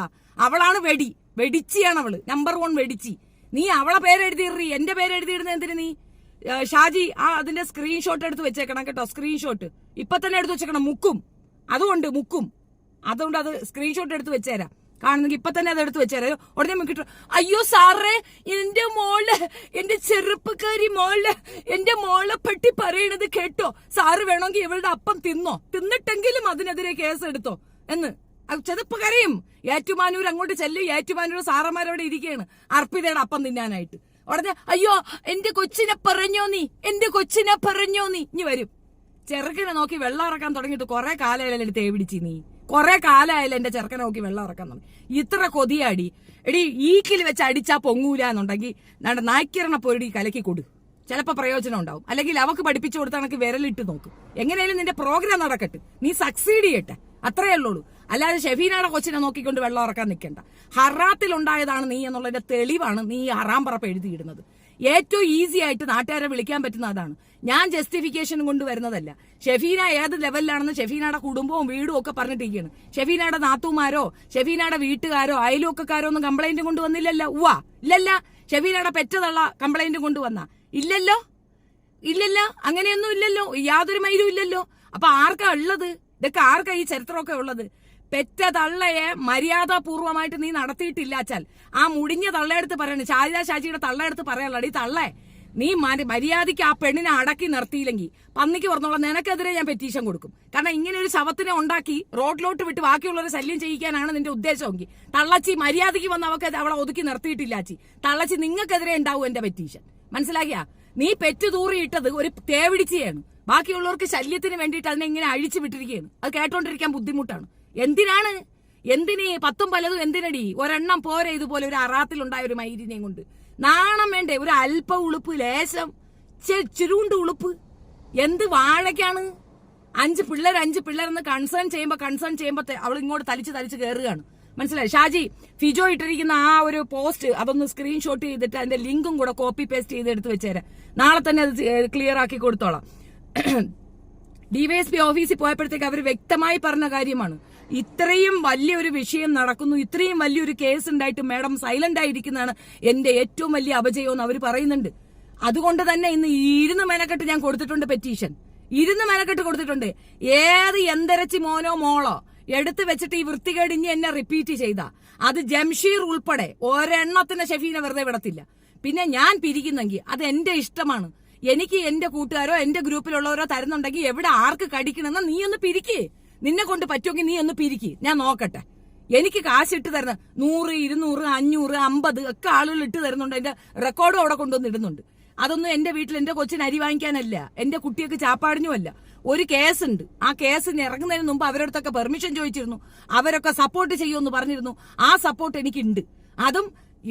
അവളാണ് വെടി. വെടിച്ചിയാണ് അവള്. നമ്പർ 1 വെടിച്ചി. നീ അവളെ പേരെഴുതിയിറി. എന്റെ പേരെഴുതിയിടുന്ന എന്തിന് നീ? ഷാജി അതിന്റെ സ്ക്രീൻഷോട്ട് എടുത്ത് വെച്ചേക്കണം കേട്ടോ. സ്ക്രീൻഷോട്ട് ഇപ്പൊ തന്നെ എടുത്ത് വെച്ചേക്കണം. മുക്കും. അതുകൊണ്ട് അത് സ്ക്രീൻഷോട്ട് എടുത്ത് വെച്ചേരാം. കാണുന്നെങ്കിൽ ഇപ്പൊ തന്നെ അത് എടുത്ത് വെച്ചേരാം. ഉടനെ മിക്കിട്ടു അയ്യോ സാറേ എന്റെ മോള്, എന്റെ ചെറുപ്പക്കാരി മോള്, എന്റെ മോളെ പറ്റി പറയണത് കേട്ടോ. സാറ് വേണമെങ്കിൽ ഇവളുടെ അപ്പം തിന്നിട്ടെങ്കിലും അതിനെതിരെ കേസ് എടുത്തോ എന്ന് ചെതപ്പ് കരയും. ഏറ്റുമാനൂർ അങ്ങോട്ട് ചെല്ലും. ഏറ്റുമാനൂർ സാറന്മാരവിടെ ഇരിക്കുകയാണ് അർപ്പിതയുടെ അപ്പം തിന്നാനായിട്ട്. ഉടനെ അയ്യോ എന്റെ കൊച്ചിനെ പറഞ്ഞോ നീ ഇനി വരും. ചെറുക്കനെ നോക്കി വെള്ളം ഇറക്കാൻ തുടങ്ങിയിട്ട് കുറെ കാലമായാലും തേവിടിച്ചി നീ. കുറെ കാലമായാലും എന്റെ ചെറുക്കനെ നോക്കി വെള്ളം ഇറക്കാൻ തുടങ്ങി. ഇത്ര കൊതിയാടി എടി. ഈക്കിൽ വെച്ച് അടിച്ചാ പൊങ്ങൂല എന്നുണ്ടെങ്കിൽ നായ്ക്കിരണ പൊരുടി കലക്കി കൊടു. ചിലപ്പോ പ്രയോജനം ഉണ്ടാവും. അല്ലെങ്കിൽ അവക്ക് പഠിപ്പിച്ചു കൊടുത്ത കണക്ക് വിരലിട്ട് നോക്കും. എങ്ങനെയാലും നിന്റെ പ്രോഗ്രാം നടക്കട്ടെ, നീ സക്സീഡ് ചെയ്യട്ടെ, അത്രേ ഉള്ളൂ. അല്ലാതെ ഷെഫീനയുടെ കൊച്ചിനെ നോക്കിക്കൊണ്ട് വെള്ളം ഇറക്കാൻ നിൽക്കണ്ട. ഹറാത്തിലുണ്ടായതാണ് നീ എന്നുള്ളതിന്റെ തെളിവാണ് നീ ഹറാം പറപ്പ് എഴുതിയിടുന്നത്. ഏറ്റവും ഈസി ആയിട്ട് നാട്ടുകാരെ വിളിക്കാൻ പറ്റുന്ന അതാണ്. ഞാൻ ജസ്റ്റിഫിക്കേഷൻ കൊണ്ടുവരുന്നതല്ല. ഷെഫീന ഏത് ലെവലിലാണെന്ന് ഷെഫീനയുടെ കുടുംബവും വീടും ഒക്കെ പറഞ്ഞിട്ടിരിക്കുകയാണ്. ഷെഫീനയുടെ നാത്തുമാരോ ഷെഫീനയുടെ വീട്ടുകാരോ അയൽവക്കക്കാരോ ഒന്നും കംപ്ലൈന്റ് കൊണ്ടുവന്നില്ലല്ലോ. ഇല്ലല്ല. ഷെഫീനയുടെ പെറ്റതള്ള കംപ്ലൈന്റ് കൊണ്ടുവന്ന ഇല്ലല്ലോ. അങ്ങനെയൊന്നും ഇല്ലല്ലോ. യാതൊരു മൈലും ഇല്ലല്ലോ. അപ്പൊ ആർക്കാ ഉള്ളത്? ഇതൊക്കെ ആർക്കാ ഈ ചരിത്രമൊക്കെ ഉള്ളത്? പെറ്റ തള്ളയെ മര്യാദാപൂർവമായിട്ട് നീ നടത്തിയിട്ടില്ലാച്ചാൽ ആ മുടിഞ്ഞ തള്ളയെടുത്ത് പറയണേ. ഷാജിയുടെ തള്ളയെടുത്ത് പറയാനുള്ളത് ഈ തള്ളേ നീ മര്യാദയ്ക്ക് ആ പെണ്ണിനെ അടക്കി നിർത്തിയില്ലെങ്കിൽ പന്നിക്ക് പറഞ്ഞോളാം നിനക്കെതിരെ ഞാൻ പെറ്റീഷൻ കൊടുക്കും. കാരണം ഇങ്ങനെ ഒരു ശവത്തിനെ ഉണ്ടാക്കി റോഡിലോട്ട് വിട്ട് ബാക്കിയുള്ളവരെ ശല്യം ചെയ്യിക്കാനാണ് നിന്റെ ഉദ്ദേശമെങ്കിൽ തള്ളച്ചി മര്യാദയ്ക്ക് വന്ന് അവളെ ഒതുക്കി നിർത്തിയിട്ടില്ലാച്ചി തള്ളച്ചി നിങ്ങൾക്കെതിരെ ഉണ്ടാവും എന്റെ പെറ്റീഷൻ. മനസ്സിലാക്കിയാ? നീ പെറ്റു തൂറിയിട്ടത് ഒരു തേവിടിച്ചിയാണ്. ബാക്കിയുള്ളവർക്ക് ശല്യത്തിന് വേണ്ടിയിട്ട് അതിനെ ഇങ്ങനെ അഴിച്ചു വിട്ടിരിക്കുകയാണ്. അത് കേട്ടോണ്ടിരിക്കാൻ ബുദ്ധിമുട്ടാണ്. എന്തിനീ 10 പലതും എന്തിനടി? ഒരെണ്ണം പോരെ ഇതുപോലെ ഒരു അറാത്തിലുണ്ടായ ഒരു മൈരിനെയും കൊണ്ട്. നാണം വേണ്ടേ? ഒരു അല്പ ഉളുപ്പ്, ലേശം ചുരുണ്ട് ഉളുപ്പ്. എന്ത് വാഴയ്ക്കാണ്? 5 പിള്ളേരെന്ന് കൺസേൺ ചെയ്യുമ്പോ അവൾ ഇങ്ങോട്ട് തലിച്ച് കയറുകയാണ്. മനസ്സിലായി? ഷാജി ഫിജോ ഇട്ടിരിക്കുന്ന ആ ഒരു പോസ്റ്റ് അതൊന്ന് സ്ക്രീൻഷോട്ട് ചെയ്തിട്ട് അതിന്റെ ലിങ്കും കൂടെ കോപ്പി പേസ്റ്റ് ചെയ്ത് എടുത്ത് വെച്ചേരാം. നാളെ തന്നെ അത് ക്ലിയർ ആക്കി കൊടുത്തോളാം. ഡിവൈഎസ്പി ഓഫീസിൽ പോയപ്പോഴത്തേക്ക് അവർ വ്യക്തമായി പറഞ്ഞ കാര്യമാണ്. ഇത്രയും വലിയൊരു വിഷയം നടക്കുന്നു, ഇത്രയും വലിയൊരു കേസ് ഉണ്ടായിട്ട് മാഡം സൈലന്റ് ആയിരിക്കുന്നതാണ് എന്റെ ഏറ്റവും വലിയ അപജയം എന്ന് അവർ പറയുന്നുണ്ട്. അതുകൊണ്ട് തന്നെ ഇന്ന് 20 മെനക്കെട്ട് ഞാൻ കൊടുത്തിട്ടുണ്ട് പെറ്റീഷൻ. 20 മെനക്കെട്ട് കൊടുത്തിട്ടുണ്ട്. ഏത് എന്തരച്ചി മോനോ മോളോ എടുത്തു വെച്ചിട്ട് ഈ വൃത്തികേട് ഇനി എന്നെ റിപ്പീറ്റ് ചെയ്താ അത് ജംഷീർ ഉൾപ്പെടെ ഒരെണ്ണത്തിന് ഷെഫീനെ വെറുതെ വിടത്തില്ല. പിന്നെ ഞാൻ പിരിക്കുന്നെങ്കിൽ അത് എന്റെ ഇഷ്ടമാണ്. എനിക്ക് എന്റെ കൂട്ടുകാരോ എന്റെ ഗ്രൂപ്പിലുള്ളവരോ തരുന്നുണ്ടെങ്കിൽ എവിടെ ആർക്ക് കടിക്കണമെന്ന് നീ ഒന്ന് പിരിക്ക്. നിന്നെ കൊണ്ട് പറ്റുമെങ്കിൽ നീ ഒന്ന് പിരിക്ക്, ഞാൻ നോക്കട്ടെ. എനിക്ക് കാശ് ഇട്ട് തരുന്ന 100, 200, 500, 50 ഒക്കെ ആളുകൾ ഇട്ട് തരുന്നുണ്ട്. എന്റെ റെക്കോർഡും അവിടെ കൊണ്ടുവന്ന് ഇടുന്നുണ്ട്. അതൊന്നും എന്റെ വീട്ടിൽ എന്റെ കൊച്ചിന് അരി വാങ്ങിക്കാനല്ല, എന്റെ കുട്ടിയൊക്കെ ചാപ്പാടിനുമല്ല. ഒരു കേസുണ്ട്. ആ കേസിന് ഇറങ്ങുന്നതിന് മുമ്പ് അവരടുത്തൊക്കെ പെർമിഷൻ ചോദിച്ചിരുന്നു. അവരൊക്കെ സപ്പോർട്ട് ചെയ്യുമെന്ന് പറഞ്ഞിരുന്നു. ആ സപ്പോർട്ട് എനിക്കുണ്ട്. അതും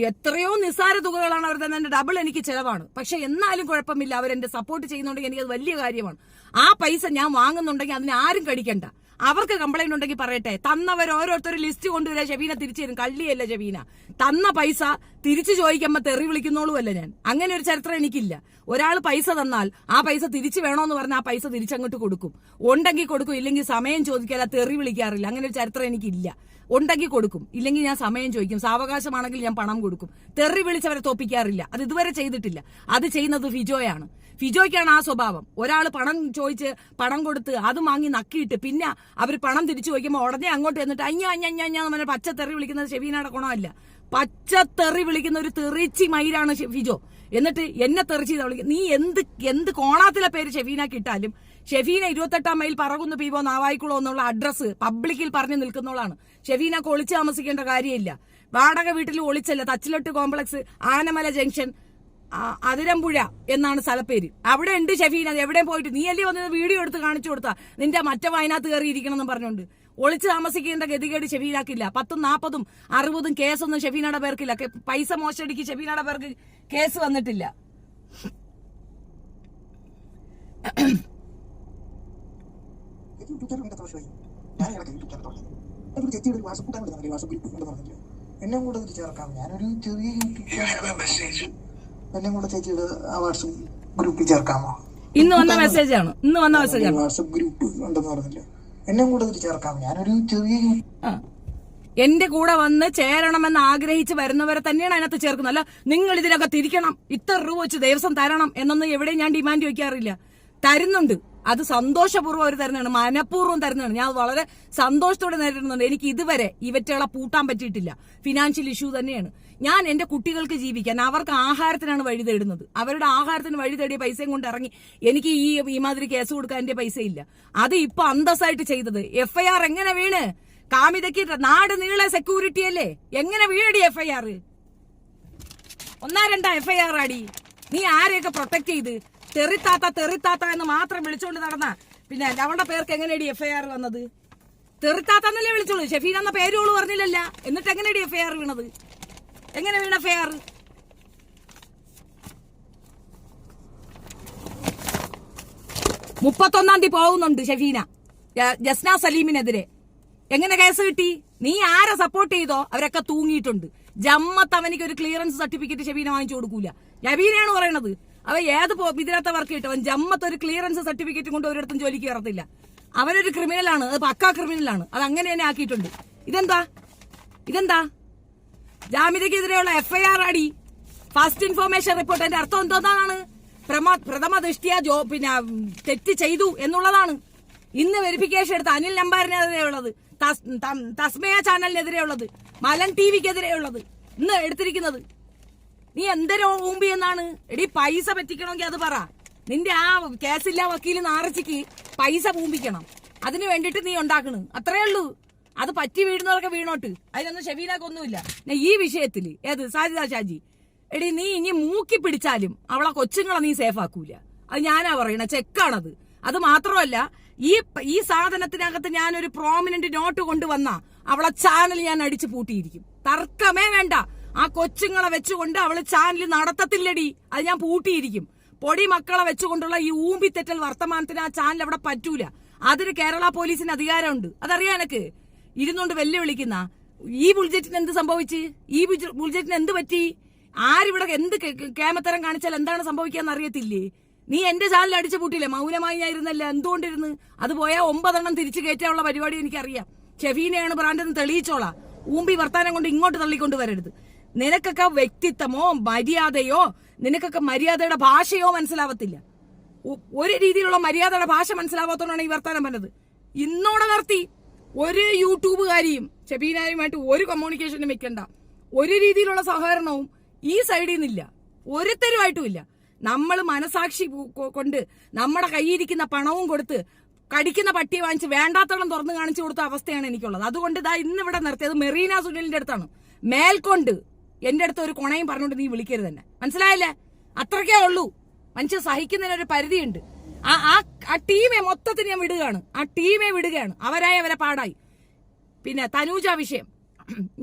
എത്രയോ നിസ്സാര തുകകളാണ് അവർ തന്നെ, ഡബിൾ എനിക്ക് ചെലവാണ്. പക്ഷെ എന്നാലും കുഴപ്പമില്ല, അവരെന്റെ സപ്പോർട്ട് ചെയ്യുന്നുണ്ടെങ്കിൽ എനിക്കത് വലിയ കാര്യമാണ്. ആ പൈസ ഞാൻ വാങ്ങുന്നുണ്ടെങ്കിൽ അതിന് ആരും കടിക്കണ്ട. അവർക്ക് കംപ്ലൈന്റ് ഉണ്ടെങ്കിൽ പറയട്ടെ. തന്നവർ ഓരോരുത്തർ ലിസ്റ്റ് കൊണ്ടുവരാ, ഷെബീന തിരിച്ചു തരും. കള്ളിയല്ല ഷെബീന. തന്ന പൈസ തിരിച്ചു ചോദിക്കുമ്പോ തെറി വിളിക്കുന്നോളുമല്ല ഞാൻ. അങ്ങനെ ഒരു ചരിത്രം എനിക്കില്ല. ഒരാൾ പൈസ തന്നാൽ ആ പൈസ തിരിച്ചു വേണോന്ന് പറഞ്ഞാൽ ആ പൈസ തിരിച്ചങ്ങോട്ട് കൊടുക്കും. ഉണ്ടെങ്കിൽ കൊടുക്കും, ഇല്ലെങ്കിൽ സമയം ചോദിക്കാതെ തെറി വിളിക്കാറില്ല. അങ്ങനെ ഒരു ചരിത്രം എനിക്കില്ല. ഉണ്ടെങ്കിൽ കൊടുക്കും, ഇല്ലെങ്കിൽ ഞാൻ സമയം ചോദിക്കും. സാവകാശമാണെങ്കിൽ ഞാൻ പണം കൊടുക്കും. തെറി വിളിച്ചവരെ തോപ്പിക്കാറില്ല. അത് ഇതുവരെ ചെയ്തിട്ടില്ല. അത് ചെയ്യുന്നത് ഫിജോയാണ്. ഫിജോയ്ക്കാണ് ആ സ്വഭാവം. ഒരാൾ പണം ചോദിച്ച് പണം കൊടുത്ത് അത് വാങ്ങി നക്കിയിട്ട് പിന്നെ അവർ പണം തിരിച്ചു ചോദിക്കുമ്പോൾ ഉടനെ അങ്ങോട്ട് എന്നിട്ട് അഞ്ഞ പച്ചത്തെറി വിളിക്കുന്നത് ഷെബീനയുടെ ഗുണമല്ല. പച്ചത്തെറി വിളിക്കുന്ന ഒരു തെറിച്ചി മയിലാണ് ഫിജോ. എന്നിട്ട് എന്നെ തെറിച്ച് വിളിക്കും. നീ എന്ത് കോണാത്തിലെ പേര് ഷെഫീനക്ക് ഇട്ടാലും ഷെഫീന 28-ാം മൈൽ പറകുന്നു പീവോ നാവായിക്കുളോ എന്നുള്ള അഡ്രസ്സ് പബ്ലിക്കിൽ പറഞ്ഞു നിൽക്കുന്നവളാണ്. ഷെഫീനക്ക് ഒളിച്ച് താമസിക്കേണ്ട കാര്യമില്ല. വാടക വീട്ടിൽ ഒളിച്ചല്ല. തച്ചിലൊട്ട് കോംപ്ലക്സ്, ആനമല ജംഗ്ഷൻ, അതിരമ്പുഴ എന്നാണ് സ്ഥലപ്പേര്. അവിടെ ഉണ്ട് ഷെഫീന. എവിടെയും പോയിട്ട് നീ അല്ലേ വന്നത് വീഡിയോ എടുത്ത് കാണിച്ചു കൊടുത്താ നിന്റെ മറ്റേ വയനാത്ത് കയറിയിരിക്കണം എന്ന് പറഞ്ഞുകൊണ്ട്. ഒളിച്ച് താമസിക്കേണ്ട ഗതികേട് ഷെഫീനാക്കില്ല. 10, 40, 60 കേസൊന്നും ഷെഫീനയുടെ പേർക്കില്ല. പൈസ മോശടിക്ക് ഷെഫീനയുടെ പേർക്ക് കേസ് വന്നിട്ടില്ല. എന്നെ കൂടെ ചേർക്കാം. ഞാനൊരു ചെറിയ എന്നെ കൂടെ ചേച്ചിയുടെ വാട്സപ്പ് ഗ്രൂപ്പിൽ ചേർക്കാമോ? ഇന്ന് വന്ന മെസ്സേജാണ്. വാട്സപ്പ് ഗ്രൂപ്പ് ഉണ്ടെന്ന് പറഞ്ഞില്ല. എന്നെ കൂടെ ചേർക്കാം. ഞാനൊരു ചെറിയ എന്റെ കൂടെ വന്ന് ചേരണമെന്ന് ആഗ്രഹിച്ച് വരുന്നവരെ തന്നെയാണ് അതിനകത്ത് ചേർക്കുന്നത്. അല്ല നിങ്ങൾ ഇതിനൊക്കെ തിരിക്കണം, ഇത്ര രൂപ വെച്ച് ദിവസം തരണം എന്നൊന്നും എവിടെയും ഞാൻ ഡിമാൻഡ് വയ്ക്കാറില്ല. തരുന്നുണ്ട്, അത് സന്തോഷപൂർവ്വം അവർ തരുന്നതാണ്, മനഃപൂർവ്വം തരുന്നതാണ്. ഞാൻ വളരെ സന്തോഷത്തോടെ നേരിടുന്നുണ്ട്. എനിക്ക് ഇതുവരെ ഇവറ്റകളെ പൂട്ടാൻ പറ്റിയിട്ടില്ല. ഫിനാൻഷ്യൽ ഇഷ്യൂ തന്നെയാണ്. ഞാൻ എന്റെ കുട്ടികൾക്ക് ജീവിക്കാൻ, അവർക്ക് ആഹാരത്തിനാണ് വഴി തേടുന്നത്. അവരുടെ ആഹാരത്തിന് വഴി തേടിയ പൈസയും കൊണ്ട് ഇറങ്ങി എനിക്ക് ഈ മാതിരി കേസ് കൊടുക്കാൻ എന്റെ പൈസ ഇല്ല. അത് ഇപ്പൊ അന്തസ്സായിട്ട് ചെയ്തത്. FIR എങ്ങനെ വീണ്? കാമിതയ്ക്ക് നാട് നീളെ സെക്യൂരിറ്റി അല്ലേ, എങ്ങനെ വീഴടി FIR? 1-2 FIR ആടി. നീ ആരെയൊക്കെ പ്രൊട്ടക്ട് ചെയ്ത്? തെറിത്താത്ത എന്ന് മാത്രം വിളിച്ചോണ്ട് നടന്ന പിന്നെ അവളുടെ പേർക്ക് എങ്ങനെയടി FIR വന്നത്? തെറിത്താത്ത എന്നല്ലേ വിളിച്ചോളൂ. ഷെഫീന എന്ന പേരോള് പറഞ്ഞില്ലല്ല. എന്നിട്ട് എങ്ങനെയടി FIR വീണത്? എങ്ങനെ വീണ FIR? 31-ാം തീയതി പോകുന്നുണ്ട് ഷെഫീന ജസ്ന സലീമിനെതിരെ. എങ്ങനെ കേസ് കിട്ടി? നീ ആരെ സപ്പോർട്ട് ചെയ്തോ അവരൊക്കെ തൂങ്ങിയിട്ടുണ്ട്. ജമ്മത്ത് അവനിക്ക് ഒരു ക്ലിയറൻസ് സർട്ടിഫിക്കറ്റ് ഷെഫീന വാങ്ങിച്ചു കൊടുക്കൂല. ഷെഫീനയാണ് പറയണത്. അവ ഏത് ഇതിനകത്ത വർക്ക് കിട്ടും? അവൻ ജമ്മത്ത് ഒരു ക്ലിയറൻസ് സർട്ടിഫിക്കറ്റ് കൊണ്ട് ഒരിടത്തും ജോലിക്ക് കയറത്തില്ല. അവനൊരു ക്രിമിനലാണ്, അത് പക്കാ ക്രിമിനലാണ്. അത് അങ്ങനെ തന്നെ ആക്കിയിട്ടുണ്ട്. ഇതെന്താ ജാമിതയ്ക്കെതിരെയുള്ള FIR ആടി. First information report. എന്റെ അർത്ഥം എന്തോന്നാണ്? പ്രഥമ ദൃഷ്ടിയ പിന്നെ തെറ്റ് ചെയ്തു എന്നുള്ളതാണ്. ഇന്ന് വെരിഫിക്കേഷൻ എടുത്ത അനിൽ നമ്പാരിനെതിരെയുള്ളത്, തസ്മയ ചാനലിനെതിരെയുള്ളത്, മലൻ TVക്കെതിരെയുള്ളത് ഇന്ന് എടുത്തിരിക്കുന്നത്. നീ എന്തരോ ഊമ്പി എന്നാണ്? എടി പൈസ പറ്റിക്കണമെങ്കിൽ അത് പറ. നിന്റെ ആ കേസില്ല വക്കീൽ നാറച്ചിക്ക് പൈസ പൂമ്പിക്കണം. അതിന് വേണ്ടിട്ട് നീ ഉണ്ടാക്കണ്, അത്രേ ഉള്ളൂ. അത് പറ്റി വീഴുന്നവരൊക്കെ വീണോട്ട്. അതിനൊന്നും ഷെഫീനക്കൊന്നുമില്ല. ഈ വിഷയത്തില് ഏത് സാജിദ ഷാജി, എടി നീ ഇനി മൂക്കി പിടിച്ചാലും അവളെ കൊച്ചുങ്ങളെ നീ സേഫ് ആക്കൂല. അത് ഞാനാ പറയണ, ചെക്കാണത്. അത് മാത്രമല്ല, ഈ സാധനത്തിനകത്ത് ഞാനൊരു പ്രോമിനന്റ് നോട്ട് കൊണ്ടുവന്ന അവളെ ചാനൽ ഞാൻ അടിച്ചു പൂട്ടിയിരിക്കും. തർക്കമേ വേണ്ട. ആ കൊച്ചുങ്ങളെ വെച്ചുകൊണ്ട് അവള് ചാനൽ നടത്തത്തില്ലടി. അത് ഞാൻ പൂട്ടിയിരിക്കും. പൊടി മക്കളെ വെച്ചുകൊണ്ടുള്ള ഈ ഊമ്പിത്തെറ്റൽ വർത്തമാനത്തിന് ആ ചാനൽ അവിടെ പറ്റൂല. അതിന് കേരള പോലീസിന് അധികാരമുണ്ട്. അതറിയാം എനക്ക്. ഇരുന്നുകൊണ്ട് വെല്ലുവിളിക്കുന്ന ഈ ബുൾജറ്റിന് എന്ത് സംഭവിച്ച്? ഈ ബുൾജറ്റിന് എന്ത് പറ്റി? ആരിവിടെ എന്ത് കേമത്തരം കാണിച്ചാൽ എന്താണ് സംഭവിക്കാന്ന് അറിയത്തില്ലേ? നീ എന്റെ ചാനൽ അടിച്ചു പൂട്ടില്ലേ? മൗനമായി ഞാൻ ഇരുന്നല്ല. എന്തുകൊണ്ടിരുന്ന്? അത് പോയാൽ 9 എണ്ണം തിരിച്ചു കയറ്റാനുള്ള പരിപാടി എനിക്കറിയാം. ഷെഫീനയാണ് ബ്രാൻഡെന്ന് തെളിയിച്ചോളാം. ഊമ്പി വർത്താനം കൊണ്ട് ഇങ്ങോട്ട് തള്ളിക്കൊണ്ട് വരരുത്. നിനക്കൊക്കെ വ്യക്തിത്വമോ മര്യാദയോ, നിനക്കൊക്കെ മര്യാദയുടെ ഭാഷയോ മനസ്സിലാവത്തില്ല. ഒരു രീതിയിലുള്ള മര്യാദയുടെ ഭാഷ മനസ്സിലാവാത്തോണ്ടാണ് ഈ വർത്താനം പറഞ്ഞത്. ഇന്നോടെ നിർത്തി. ഒരു യൂട്യൂബുകാരിയും ഷെഫീനയുമായിട്ട് ഒരു കമ്മ്യൂണിക്കേഷനും വെക്കണ്ട. ഒരു രീതിയിലുള്ള സഹകരണവും ഈ സൈഡിൽ നിന്നില്ല, ഒരുത്തരുമായിട്ടും ഇല്ല. നമ്മൾ മനസാക്ഷി കൊണ്ട് നമ്മുടെ കയ്യിരിക്കുന്ന പണവും കൊടുത്ത് കടിക്കുന്ന പട്ടിയെ വാങ്ങിച്ച് വേണ്ടാത്തോളം തുറന്നു കാണിച്ചു കൊടുത്ത അവസ്ഥയാണ് എനിക്കുള്ളത്. അതുകൊണ്ട് ഇന്നിവിടെ നിർത്തിയത് മെറീന സുനിലിന്റെ അടുത്താണ്. മേൽക്കൊണ്ട് എന്റെ അടുത്ത് ഒരു കൊണയും പറഞ്ഞുകൊണ്ട് നീ വിളിക്കരുത് തന്നെ, മനസ്സിലായില്ലേ? അത്രയ്ക്കേ ഉള്ളൂ. മനുഷ്യൻ സഹിക്കുന്നതിനൊരു പരിധിയുണ്ട്. ആ ടീമെ മൊത്തത്തിൽ ഞാൻ വിടുകയാണ്. അവരെ പാടായി. പിന്നെ തനൂജ വിഷയം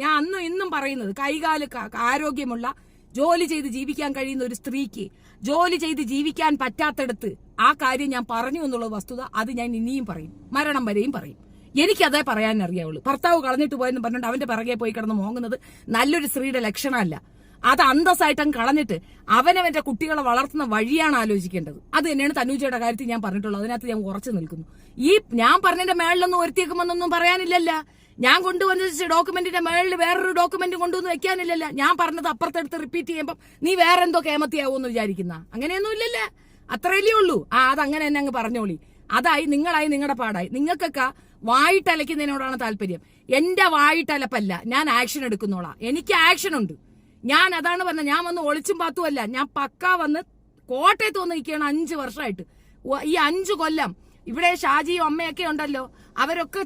ഞാൻ അന്നും ഇന്നും പറയുന്നത്, കൈകാല് ആരോഗ്യമുള്ള ജോലി ചെയ്ത് ജീവിക്കാൻ കഴിയുന്ന ഒരു സ്ത്രീക്ക് ജോലി ചെയ്ത് ജീവിക്കാൻ പറ്റാത്തടത്ത് ആ കാര്യം ഞാൻ പറഞ്ഞു എന്നുള്ള വസ്തുത അത് ഞാൻ ഇനിയും പറയും, മരണം വരെയും പറയും. എനിക്കതേ പറയാൻ അറിയാവുള്ളൂ. ഭർത്താവ് കളഞ്ഞിട്ട് പോയെന്ന് പറഞ്ഞിട്ട് അവന്റെ പിറകെ പോയി കിടന്ന് മോങ്ങുന്നത് നല്ലൊരു സ്ത്രീയുടെ ലക്ഷണമല്ല. അത് അന്തസ്സായിട്ടും കളഞ്ഞിട്ട് അവനവന്റെ കുട്ടികളെ വളർത്തുന്ന വഴിയാണ് ആലോചിക്കേണ്ടത്. അത് തന്നെയാണ് തനൂജയുടെ കാര്യത്തിൽ ഞാൻ പറഞ്ഞിട്ടുള്ളത്. അതിനകത്ത് ഞാൻ ഉറച്ചു നിൽക്കുന്നു. ഈ ഞാൻ പറഞ്ഞതിന്റെ മേളിലൊന്നും ഒരുത്തിയേക്കുമെന്നൊന്നും പറയാനില്ലല്ല. ഞാൻ കൊണ്ടുവന്ന ഡോക്യുമെന്റിന്റെ മേളിൽ വേറൊരു ഡോക്യുമെന്റ് കൊണ്ടുവന്ന് വെക്കാനില്ലല്ല. ഞാൻ പറഞ്ഞത് അപ്പുറത്തെടുത്ത് റിപ്പീറ്റ് ചെയ്യുമ്പോൾ നീ വേറെ എന്തോ കേമത്തിയാവൂന്ന് വിചാരിക്കുന്ന അങ്ങനെയൊന്നും ഇല്ലല്ലേ. അത്രയല്ലേ ഉള്ളൂ. അതങ്ങനെ തന്നെ അങ്ങ് പറഞ്ഞോളി. അതായി നിങ്ങളായി നിങ്ങളുടെ പാടായി. നിങ്ങൾക്കൊക്കെ വായിട്ടലയ്ക്കുന്നതിനോടാണ് താല്പര്യം. എന്റെ വായിട്ടലപ്പല്ല, ഞാൻ ആക്ഷൻ എടുക്കുന്നോളാം. എനിക്ക് ആക്ഷൻ ഉണ്ട്. ഞാൻ അതാണ് പറഞ്ഞത്. ഞാൻ വന്ന് ഒളിച്ചും പാത്തുമല്ല, ഞാൻ പക്കാ വന്ന് കോട്ടയത്ത് വന്ന് നിൽക്കുകയാണ് 5 വർഷമായിട്ട്. ഈ 5 കൊല്ലം ഇവിടെ ഷാജിയും അമ്മയൊക്കെ ഉണ്ടല്ലോ, അവരൊക്കെ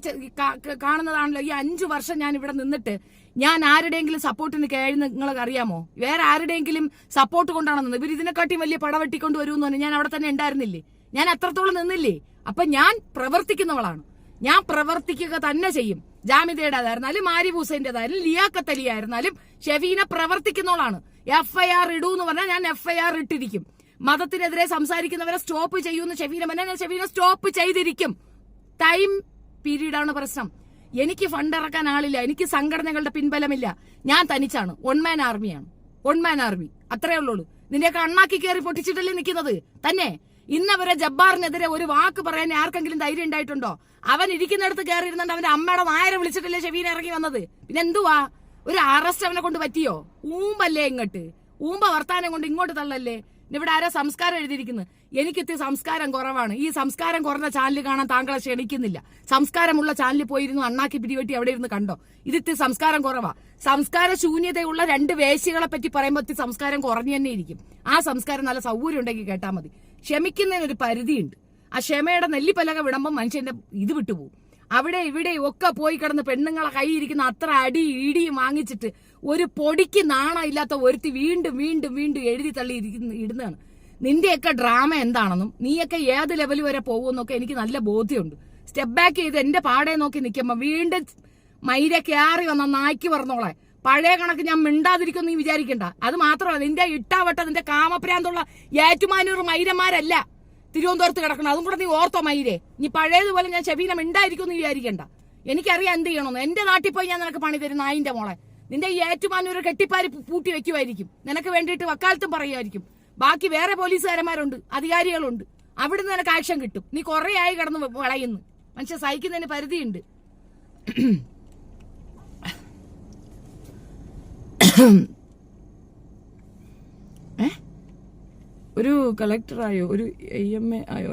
കാണുന്നതാണല്ലോ. ഈ 5 വർഷം ഞാൻ ഇവിടെ നിന്നിട്ട് ഞാൻ ആരുടെയെങ്കിലും സപ്പോർട്ടിന് കഴിയുന്ന നിങ്ങൾക്ക് അറിയാമോ? വേറെ ആരുടെയെങ്കിലും സപ്പോർട്ട് കൊണ്ടാണ് നിന്നത്. ഇവർ ഇതിനെക്കാട്ടിയും വലിയ പടവെട്ടിക്കൊണ്ട് വരുമെന്ന് പറഞ്ഞാൽ ഞാൻ അവിടെ തന്നെ ഉണ്ടായിരുന്നില്ലേ? ഞാൻ അത്രത്തോളം നിന്നില്ലേ? അപ്പൊ ഞാൻ പ്രവർത്തിക്കുന്നവളാണ്. ഞാൻ പ്രവർത്തിക്കുക തന്നെ ചെയ്യും. ജാമിദയുടേതായിരുന്നാലും ആരിഫ് ഹുസൈന്റേതായാലും ലിയാഖത്ത് അലി ആയിരുന്നാലും ഷെഫീന പ്രവർത്തിക്കുന്നവളാണ്. FIR ഇടൂ എന്ന് പറഞ്ഞാൽ ഞാൻ FIR ഇട്ടിരിക്കും. മതത്തിനെതിരെ സംസാരിക്കുന്നവരെ സ്റ്റോപ്പ് ചെയ്യൂന്ന് ഷെഫീന പറഞ്ഞാൽ ഞാൻ ഷെഫീന സ്റ്റോപ്പ് ചെയ്തിരിക്കും. ടൈം പീരീഡാണ് പ്രശ്നം. എനിക്ക് ഫണ്ട് ഇറക്കാൻ ആളില്ല. എനിക്ക് സംഘടനകളുടെ പിൻബലമില്ല. ഞാൻ തനിച്ചാണ്. ഒൺമാൻ ആർമിയാണ്. ഒൺമാൻ ആർമി അത്രേ ഉള്ളൂ. നിന്റെയൊക്കെ അണ്ണാക്കി കയറി പൊട്ടിച്ചിട്ടല്ലേ നിൽക്കുന്നത് തന്നെ. ഇന്നവരെ ജബ്ബാറിനെതിരെ ഒരു വാക്ക് പറയാൻ ആർക്കെങ്കിലും ധൈര്യം ഉണ്ടായിട്ടുണ്ടോ? അവൻ ഇരിക്കുന്നിടത്ത് കയറി ഇരുന്നുണ്ട് അവന്റെ അമ്മയുടെ നായരെ വിളിച്ചിട്ടല്ലേ ഷെഫീന ഇറങ്ങി വന്നത്. പിന്നെ എന്തുവാ ഒരു അറസ്റ്റ് അവനെ കൊണ്ട് പറ്റിയോ? ഊമ്പല്ലേ ഇങ്ങോട്ട്. ഊമ്പ വർത്താനം കൊണ്ട് ഇങ്ങോട്ട് തള്ളല്ലേ. ഇവിടെ ആരാ സംസ്കാരം എഴുതിയിരിക്കുന്നത്? എനിക്കിത്തി സംസ്കാരം കുറവാണ്. ഈ സംസ്കാരം കുറഞ്ഞ ചാനൽ കാണാൻ താങ്കളെ ക്ഷണിക്കുന്നില്ല. സംസ്കാരമുള്ള ചാനലിൽ പോയിരുന്നു അണ്ണാക്കി പിടിവെട്ടി അവിടെ ഇരുന്ന് കണ്ടോ. ഇതിത്തി സംസ്കാരം കുറവാ. സംസ്കാര ശൂന്യതയുള്ള 2 വേശ്യകളെ പറ്റി പറയുമ്പോൾ സംസ്കാരം കുറഞ്ഞു തന്നെ ഇരിക്കും. ആ സംസ്കാരം നല്ല സൗകര്യം ഉണ്ടെങ്കിൽ കേട്ടാൽ മതി. ക്ഷമിക്കുന്നതിനൊരു പരിധിയുണ്ട്. ആ ക്ഷമയുടെ നെല്ലിപ്പലക വിടുമ്പോൾ മനുഷ്യന്റെ ഇത് വിട്ടുപോകും. അവിടെ ഇവിടെ ഒക്കെ പോയി കിടന്ന് പെണ്ണുങ്ങളെ കൈയിരിക്കുന്ന അത്ര അടി ഇടിയും വാങ്ങിച്ചിട്ട് ഒരു പൊടിക്ക് നാണമില്ലാത്ത ഒരുത്തി വീണ്ടും വീണ്ടും വീണ്ടും എഴുതി തള്ളി ഇടുന്നതാണ്. നിന്റെയൊക്കെ ഡ്രാമ എന്താണെന്നും നീയൊക്കെ ഏത് ലെവൽ വരെ പോകുമെന്നൊക്കെ എനിക്ക് നല്ല ബോധ്യമുണ്ട്. സ്റ്റെപ്പ് ബാക്ക് ചെയ്ത് എന്റെ പാടെ നോക്കി നിൽക്കുമ്പോ വീണ്ടും മൈര കയറി വന്ന നായ്ക്ക് പറഞ്ഞോളെ. പഴയ കണക്ക് ഞാൻ മിണ്ടാതിരിക്കും നീ വിചാരിക്കണ്ട. അത് മാത്രമല്ല, നിന്റെ ഇട്ടാവട്ട നിന്റെ കാമപ്രാന്തുള്ള ഏറ്റുമാനൂർ മൈരന്മാരല്ല തിരുവനന്തപുരത്ത് കിടക്കണം. അതും കൂടെ നീ ഓർത്തോ മൈരേ. നീ പഴയതുപോലെ ഞാൻ ഷെഫീന മിണ്ടായിരിക്കും നീ വിചാരിക്കണ്ട. എനിക്കറിയാം എന്ത് ചെയ്യണമെന്ന്. എന്റെ നാട്ടിൽ പോയി ഞാൻ നിനക്ക് പണി തരും നായിന്റെ മോളെ. നിന്റെ ഈ ഏറ്റുമാനൂർ കെട്ടിപ്പാരി പൂട്ടി വെക്കുമായിരിക്കും. നിനക്ക് വേണ്ടിയിട്ട് വക്കാലത്തും പറയുമായിരിക്കും. ബാക്കി വേറെ പോലീസുകാരന്മാരുണ്ട്, അധികാരികളുണ്ട്. അവിടുന്ന് നിനക്ക് ആക്ഷൻ കിട്ടും. നീ കുറെ ആയി കിടന്ന് വളയുന്നു. മനുഷ്യ സഹിക്കുന്നതിന് പരിധിയുണ്ട്. ഒരു കളക്ടറായോ ഒരു AMA ആയോ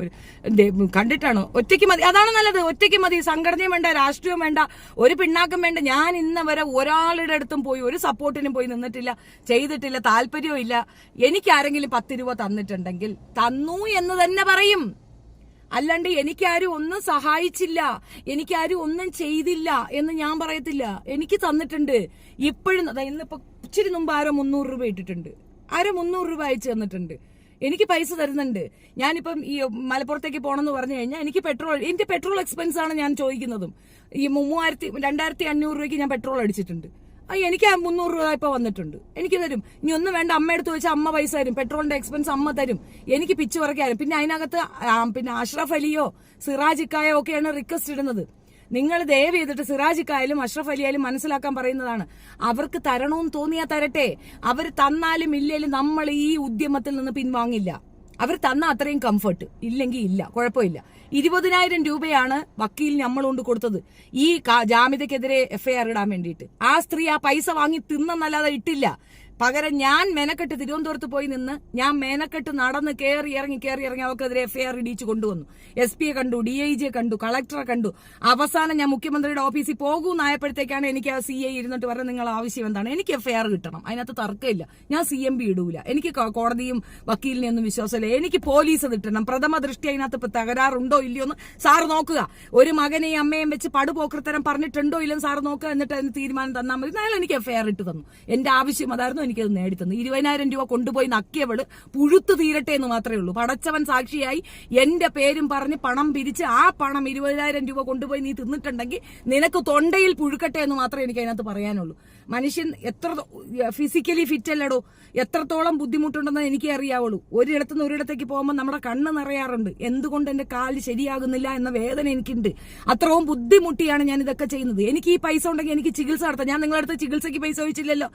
കണ്ടിട്ടാണോ? ഒറ്റയ്ക്ക് മതി, അതാണ് നല്ലത്. ഒറ്റയ്ക്ക് മതി. സംഘടനയും വേണ്ട, രാഷ്ട്രീയവും വേണ്ട, ഒരു പിണ്ണാക്കം വേണ്ട. ഞാൻ ഇന്ന് വരെ ഒരാളുടെ അടുത്തും പോയി ഒരു സപ്പോർട്ടിനും പോയി നിന്നിട്ടില്ല, ചെയ്തിട്ടില്ല, താല്പര്യവും ഇല്ല. എനിക്ക് ആരെങ്കിലും 10 രൂപ തന്നിട്ടുണ്ടെങ്കിൽ തന്നു എന്ന് തന്നെ പറയും. അല്ലാണ്ട് എനിക്കാരും ഒന്നും സഹായിച്ചില്ല, എനിക്കാരും ഒന്നും ചെയ്തില്ല എന്ന് ഞാൻ പറയത്തില്ല. എനിക്ക് തന്നിട്ടുണ്ട്. ഇപ്പോഴും ഇന്നിപ്പോ ഇച്ചിരി മുമ്പ് ആരോ 300 രൂപ ഇട്ടിട്ടുണ്ട്. ആരോ 300 രൂപ അയച്ചു തന്നിട്ടുണ്ട്. എനിക്ക് പൈസ തരുന്നുണ്ട്. ഞാനിപ്പം ഈ മലപ്പുറത്തേക്ക് പോകണമെന്ന് പറഞ്ഞു കഴിഞ്ഞാൽ എനിക്ക് എന്റെ പെട്രോൾ എക്സ്പെൻസ് ആണ് ഞാൻ ചോദിക്കുന്നതും. ഈ 2500 രൂപയ്ക്ക് ഞാൻ പെട്രോൾ അടിച്ചിട്ടുണ്ട്. എനിക്ക് 300 രൂപ ഇപ്പൊ വന്നിട്ടുണ്ട്. എനിക്ക് തരും. ഇനി ഒന്നും വേണ്ട, അമ്മ എടുത്ത് വെച്ചാൽ അമ്മ പൈസ തരും. പെട്രോളിന്റെ എക്സ്പെൻസ് അമ്മ തരും. എനിക്ക് പിച്ച് പറക്കാരും. പിന്നെ അതിനകത്ത് പിന്നെ അഷ്റഫ് അലിയോ സിറാജ് ഇക്കായോ ഒക്കെയാണ് റിക്വസ്റ്റ് ഇടുന്നത്. നിങ്ങൾ ദയവ് ചെയ്തിട്ട് സിറാജിക്കായാലും അഷ്റഫ് അലിയായാലും മനസ്സിലാക്കാൻ പറയുന്നതാണ്. അവർക്ക് തരണമെന്ന് തോന്നിയാൽ തരട്ടെ. അവർ തന്നാലും ഇല്ലേലും നമ്മൾ ഈ ഉദ്യമത്തിൽ നിന്ന് പിൻവാങ്ങില്ല. അവർ തന്ന അത്രയും കംഫർട്ട്, ഇല്ലെങ്കിൽ ഇല്ല, കുഴപ്പമില്ല. 20,000 രൂപയാണ് വക്കീലിന് നമ്മൾ കൊണ്ട് കൊടുത്തത് ഈ ജാമിദയ്ക്കെതിരെ FIR ഇടാൻ വേണ്ടിയിട്ട്. ആ സ്ത്രീ ആ പൈസ വാങ്ങി തിന്നല്ലാതെ ഇട്ടില്ല. പകരം ഞാൻ മെനക്കെട്ട് തിരുവനന്തപുരത്ത് പോയി നിന്ന് ഞാൻ മെനക്കെട്ട് നടന്ന് കയറി ഇറങ്ങി അവർക്കെതിരെ FIR ഇടിച്ചു കൊണ്ടുവന്നു. SP യെ കണ്ടു, DIG കണ്ടു, കളക്ടറെ കണ്ടു. അവസാനം ഞാൻ മുഖ്യമന്ത്രിയുടെ ഓഫീസിൽ പോകുന്നായപ്പോഴത്തേക്കാണ് എനിക്ക് ആ CI ഇരുന്നിട്ട് പറഞ്ഞ നിങ്ങൾ ആവശ്യം എന്താണ്? എനിക്ക് FIR കിട്ടണം, അതിനകത്ത് തർക്കമില്ല. ഞാൻ CMB ഇടൂല. എനിക്ക് കോടതിയും വക്കീലിനെ ഒന്നും വിശ്വാസമില്ല. എനിക്ക് പോലീസ് കിട്ടണം. പ്രഥമ ദൃഷ്ടി അതിനകത്ത് ഇപ്പൊ തകരാറുണ്ടോ ഇല്ലയോ എന്ന് സാറ് നോക്കുക. ഒരു മകനെയും അമ്മയും വെച്ച് പടുപോക്കൃത്തരം പറഞ്ഞിട്ടുണ്ടോ ഇല്ലെന്ന് സാറ് നോക്കുക. എന്നിട്ട് അതിന് തീരുമാനം തന്നാൽ മതി. നാളെ എനിക്ക് FIR ഇട്ട് തന്നു. എന്റെ ആവശ്യം അതായിരുന്നു. എനിക്കത് നേടിത്തന്നു. 20,000 രൂപ കൊണ്ടുപോയി നക്കിയവള് പുഴുത്തു തീരട്ടെ എന്ന് മാത്രമേ ഉള്ളൂ. പടച്ചവൻ സാക്ഷിയായി എന്റെ പേരും പറഞ്ഞ് പണം പിരിച്ച് ആ പണം 20,000 രൂപ കൊണ്ടുപോയി നീ തിന്നിട്ടുണ്ടെങ്കിൽ നിനക്ക് തൊണ്ടയിൽ പുഴുക്കട്ടെ എന്ന് മാത്രമേ എനിക്ക് അതിനകത്ത് പറയാനുള്ളൂ. മനുഷ്യൻ എത്ര ഫിസിക്കലി ഫിറ്റ് അല്ലടോ, എത്രത്തോളം ബുദ്ധിമുട്ടുണ്ടെന്ന് എനിക്കേ അറിയാവുള്ളൂ. ഒരിടത്തുനിന്ന് ഒരിടത്തേക്ക് പോകുമ്പോൾ നമ്മുടെ കണ്ണ് നിറയാറുണ്ട്. എന്തുകൊണ്ട് എന്റെ കാല് ശരിയാകുന്നില്ല എന്ന വേദന എനിക്കുണ്ട്. അത്രയും ബുദ്ധിമുട്ടിയാണ് ഞാൻ ഇതൊക്കെ ചെയ്യുന്നത്. എനിക്ക് ഈ പൈസ ഉണ്ടെങ്കിൽ എനിക്ക് ചികിത്സ നടത്താം. ഞാൻ നിങ്ങളുടെ അടുത്ത് ചികിത്സയ്ക്ക് പൈസ ചോദിച്ചില്ലല്ലോ.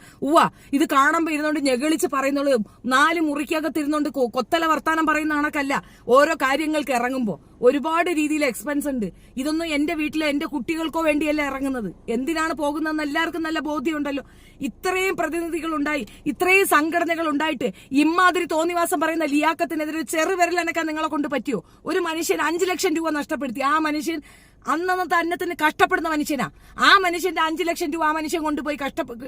ഇത് കാണുമ്പോൾ ഇരുന്നോണ്ട് ഞെകളിച്ച് പറയുന്നുള്ളൂ. 4 മുറിക്കകത്ത് ഇരുന്നോണ്ട് കൊത്തല വർത്താനം പറയുന്ന കണക്കല്ല. ഓരോ കാര്യങ്ങൾക്ക് ഇറങ്ങുമ്പോൾ ഒരുപാട് രീതിയിൽ എക്സ്പെൻസ് ഉണ്ട്. ഇതൊന്നും എന്റെ വീട്ടിലെ എന്റെ കുട്ടികൾക്കോ വേണ്ടിയല്ല ഇറങ്ങുന്നത്. എന്തിനാണ് പോകുന്നതെന്ന് എല്ലാവർക്കും നല്ല ബോധ്യമുണ്ടല്ലോ. ഇത്രയും പ്രതിനിധികൾ ഉണ്ടായി, ഇത്രയും സംഘടനകൾ ഉണ്ടായിട്ട് ഇമ്മാതിരി തോന്നിവാസം പറയുന്ന ലിയാക്കത്തിനെതിരെ ചെറുവിരൽ അനക്കാൻ നിങ്ങളെ കൊണ്ട് പറ്റിയോ? ഒരു മനുഷ്യൻ 5 ലക്ഷം രൂപ നഷ്ടപ്പെടുത്തി. ആ മനുഷ്യൻ അന്നത്തെ അന്നത്തിന് കഷ്ടപ്പെടുന്ന മനുഷ്യനാ. ആ മനുഷ്യന്റെ 5 ലക്ഷം രൂപ ആ മനുഷ്യൻ കൊണ്ടുപോയി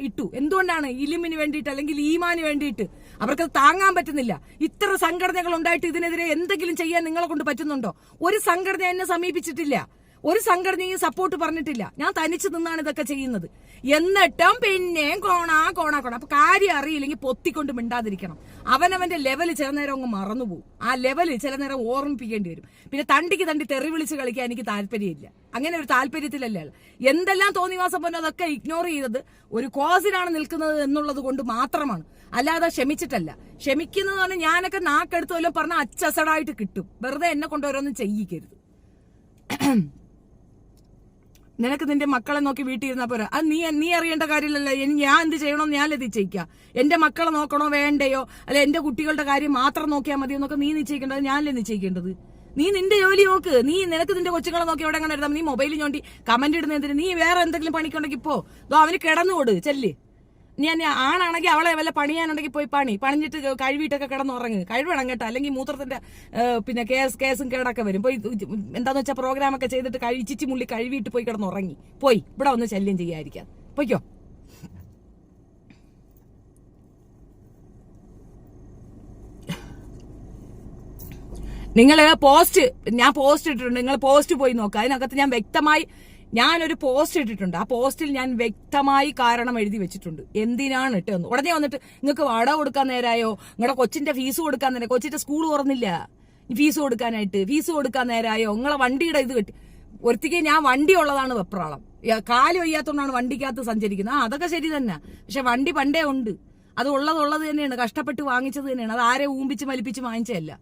ഇട്ടു. എന്തുകൊണ്ടാണ്? ഇലിമിന് വേണ്ടിയിട്ട് അല്ലെങ്കിൽ ഈമാന് വേണ്ടിയിട്ട്. അവർക്കത് താങ്ങാൻ പറ്റുന്നില്ല. ഇത്ര സംഘടനകൾ ഉണ്ടായിട്ട് ഇതിനെതിരെ എന്തെങ്കിലും ചെയ്യാൻ നിങ്ങളെ കൊണ്ട് പറ്റുന്നുണ്ടോ? ഒരു സംഘടന എന്നെ സമീപിച്ചിട്ടില്ല. ഒരു സംഘടനയും സപ്പോർട്ട് പറഞ്ഞിട്ടില്ല. ഞാൻ തനിച്ച് നിന്നാണ് ഇതൊക്കെ ചെയ്യുന്നത്. എന്നിട്ടും പിന്നെയും കോണ. അപ്പൊ കാര്യം അറിയില്ലെങ്കിൽ പൊത്തിക്കൊണ്ട് മിണ്ടാതിരിക്കണം. അവനവന്റെ ലെവല് ചില നേരം അങ്ങ് മറന്നുപോകും. ആ ലെവല് ചില നേരം ഓർമ്മിപ്പിക്കേണ്ടി വരും. പിന്നെ തണ്ടി തെറി വിളിച്ച് കളിക്കാൻ എനിക്ക് താല്പര്യമില്ല. അങ്ങനെ ഒരു താല്പര്യത്തിലല്ല. എന്തെല്ലാം തോന്നിവാസം പോലെ അതൊക്കെ ഇഗ്നോർ ചെയ്തത് ഒരു കോസിനാണ് നിൽക്കുന്നത് എന്നുള്ളത് കൊണ്ട് മാത്രമാണ്. അല്ലാതെ ക്ഷമിച്ചിട്ടല്ല. ക്ഷമിക്കുന്നത് പറഞ്ഞാൽ ഞാനൊക്കെ നാക്കെടുത്ത് വല്ലതും പറഞ്ഞാൽ അച്ചസടായിട്ട് കിട്ടും. വെറുതെ എന്നെ കൊണ്ടുവരൊന്നും ചെയ്യിക്കരുത്. നിനക്ക് നിന്റെ മക്കളെ നോക്കി വീട്ടിൽ ഇരുന്നാ പോരാ. അത് നീ അറിയേണ്ട കാര്യമില്ലല്ലോ. ഞാൻ എന്ത് ചെയ്യണമെന്ന് ഞാനത് നിശ്ചയിക്കാം. എന്റെ മക്കളെ നോക്കണോ വേണ്ടയോ, അല്ലെ എന്റെ കുട്ടികളുടെ കാര്യം മാത്രം നോക്കിയാൽ മതിയോ എന്നൊക്കെ നീ നിശ്ചയിക്കേണ്ടത് ഞാനല്ലേ നിശ്ചയിക്കേണ്ടത്. നീ നിന്റെ ജോലി നോക്ക്. നിനക്ക് നിന്റെ കൊച്ചുങ്ങളെ നോക്കി എവിടെ എങ്ങനെ എഴുതാം. നീ മൊബൈലിൽ ഞോണ്ടി കമന്റ് ഇടുന്നതിന് നീ വേറെ എന്തെങ്കിലും പണിക്കുണ്ടെങ്കിൽ ഇപ്പോ അവന് കിടന്നുകൊട് ചെല്ല്. ഞാൻ ആണാണെങ്കിൽ അവളെ വല്ല പണിയാനുണ്ടെങ്കിൽ പോയി പണിഞ്ഞിട്ട് കഴിവിട്ടൊക്കെ കിടന്നുറങ്ങ്. കഴിവേണം കേട്ടോ, അല്ലെങ്കിൽ മൂത്രത്തിന്റെ പിന്നെ കേസും കേടൊക്കെ വരും. പോയി എന്താന്ന് വെച്ചാൽ പ്രോഗ്രാമൊക്കെ ചെയ്തിട്ട് കഴിച്ചിച്ച് മുള്ളി കഴിവിട്ട് പോയി കിടന്നുറങ്ങി. പോയി ഇവിടെ ഒന്ന് ശല്യം ചെയ്യാതിരിക്കാൻ പോയിക്കോ. നിങ്ങൾ ഞാൻ പോസ്റ്റ് ഇട്ടിട്ടുണ്ട്. നിങ്ങൾ പോസ്റ്റ് പോയി നോക്കുക. അതിനകത്ത് ഞാൻ വ്യക്തമായി ഞാനൊരു പോസ്റ്റ് ഇട്ടിട്ടുണ്ട്. ആ പോസ്റ്റിൽ ഞാൻ വ്യക്തമായി കാരണം എഴുതി വെച്ചിട്ടുണ്ട്. എന്തിനാണ് ഇട്ടെന്ന്. ഉടനെ വന്നിട്ട് നിങ്ങൾക്ക് വാടക കൊടുക്കാൻ നേരായോ, നിങ്ങളുടെ കൊച്ചിന്റെ ഫീസ് കൊടുക്കാൻ നേരം, കൊച്ചിന്റെ സ്കൂൾ തുറന്നില്ല ഫീസ് കൊടുക്കാൻ നേരായോ, നിങ്ങളെ വണ്ടിയുടെ ഇത് കെട്ടി. ഒരുത്തിക്ക് ഞാൻ വണ്ടി ഉള്ളതാണ് വെപ്രാളം. കാല് വയ്യാത്തോണ്ടാണ് വണ്ടിക്കകത്ത് സഞ്ചരിക്കുന്നത്. അതൊക്കെ ശരി തന്നെ. പക്ഷെ വണ്ടി പണ്ടേ ഉണ്ട്. അത് ഉള്ളത് തന്നെയാണ്. കഷ്ടപ്പെട്ട് വാങ്ങിച്ചത് തന്നെയാണ്. അത് ആരെ ഊമ്പിച്ച് മലിപ്പിച്ച് വാങ്ങിച്ചതല്ല.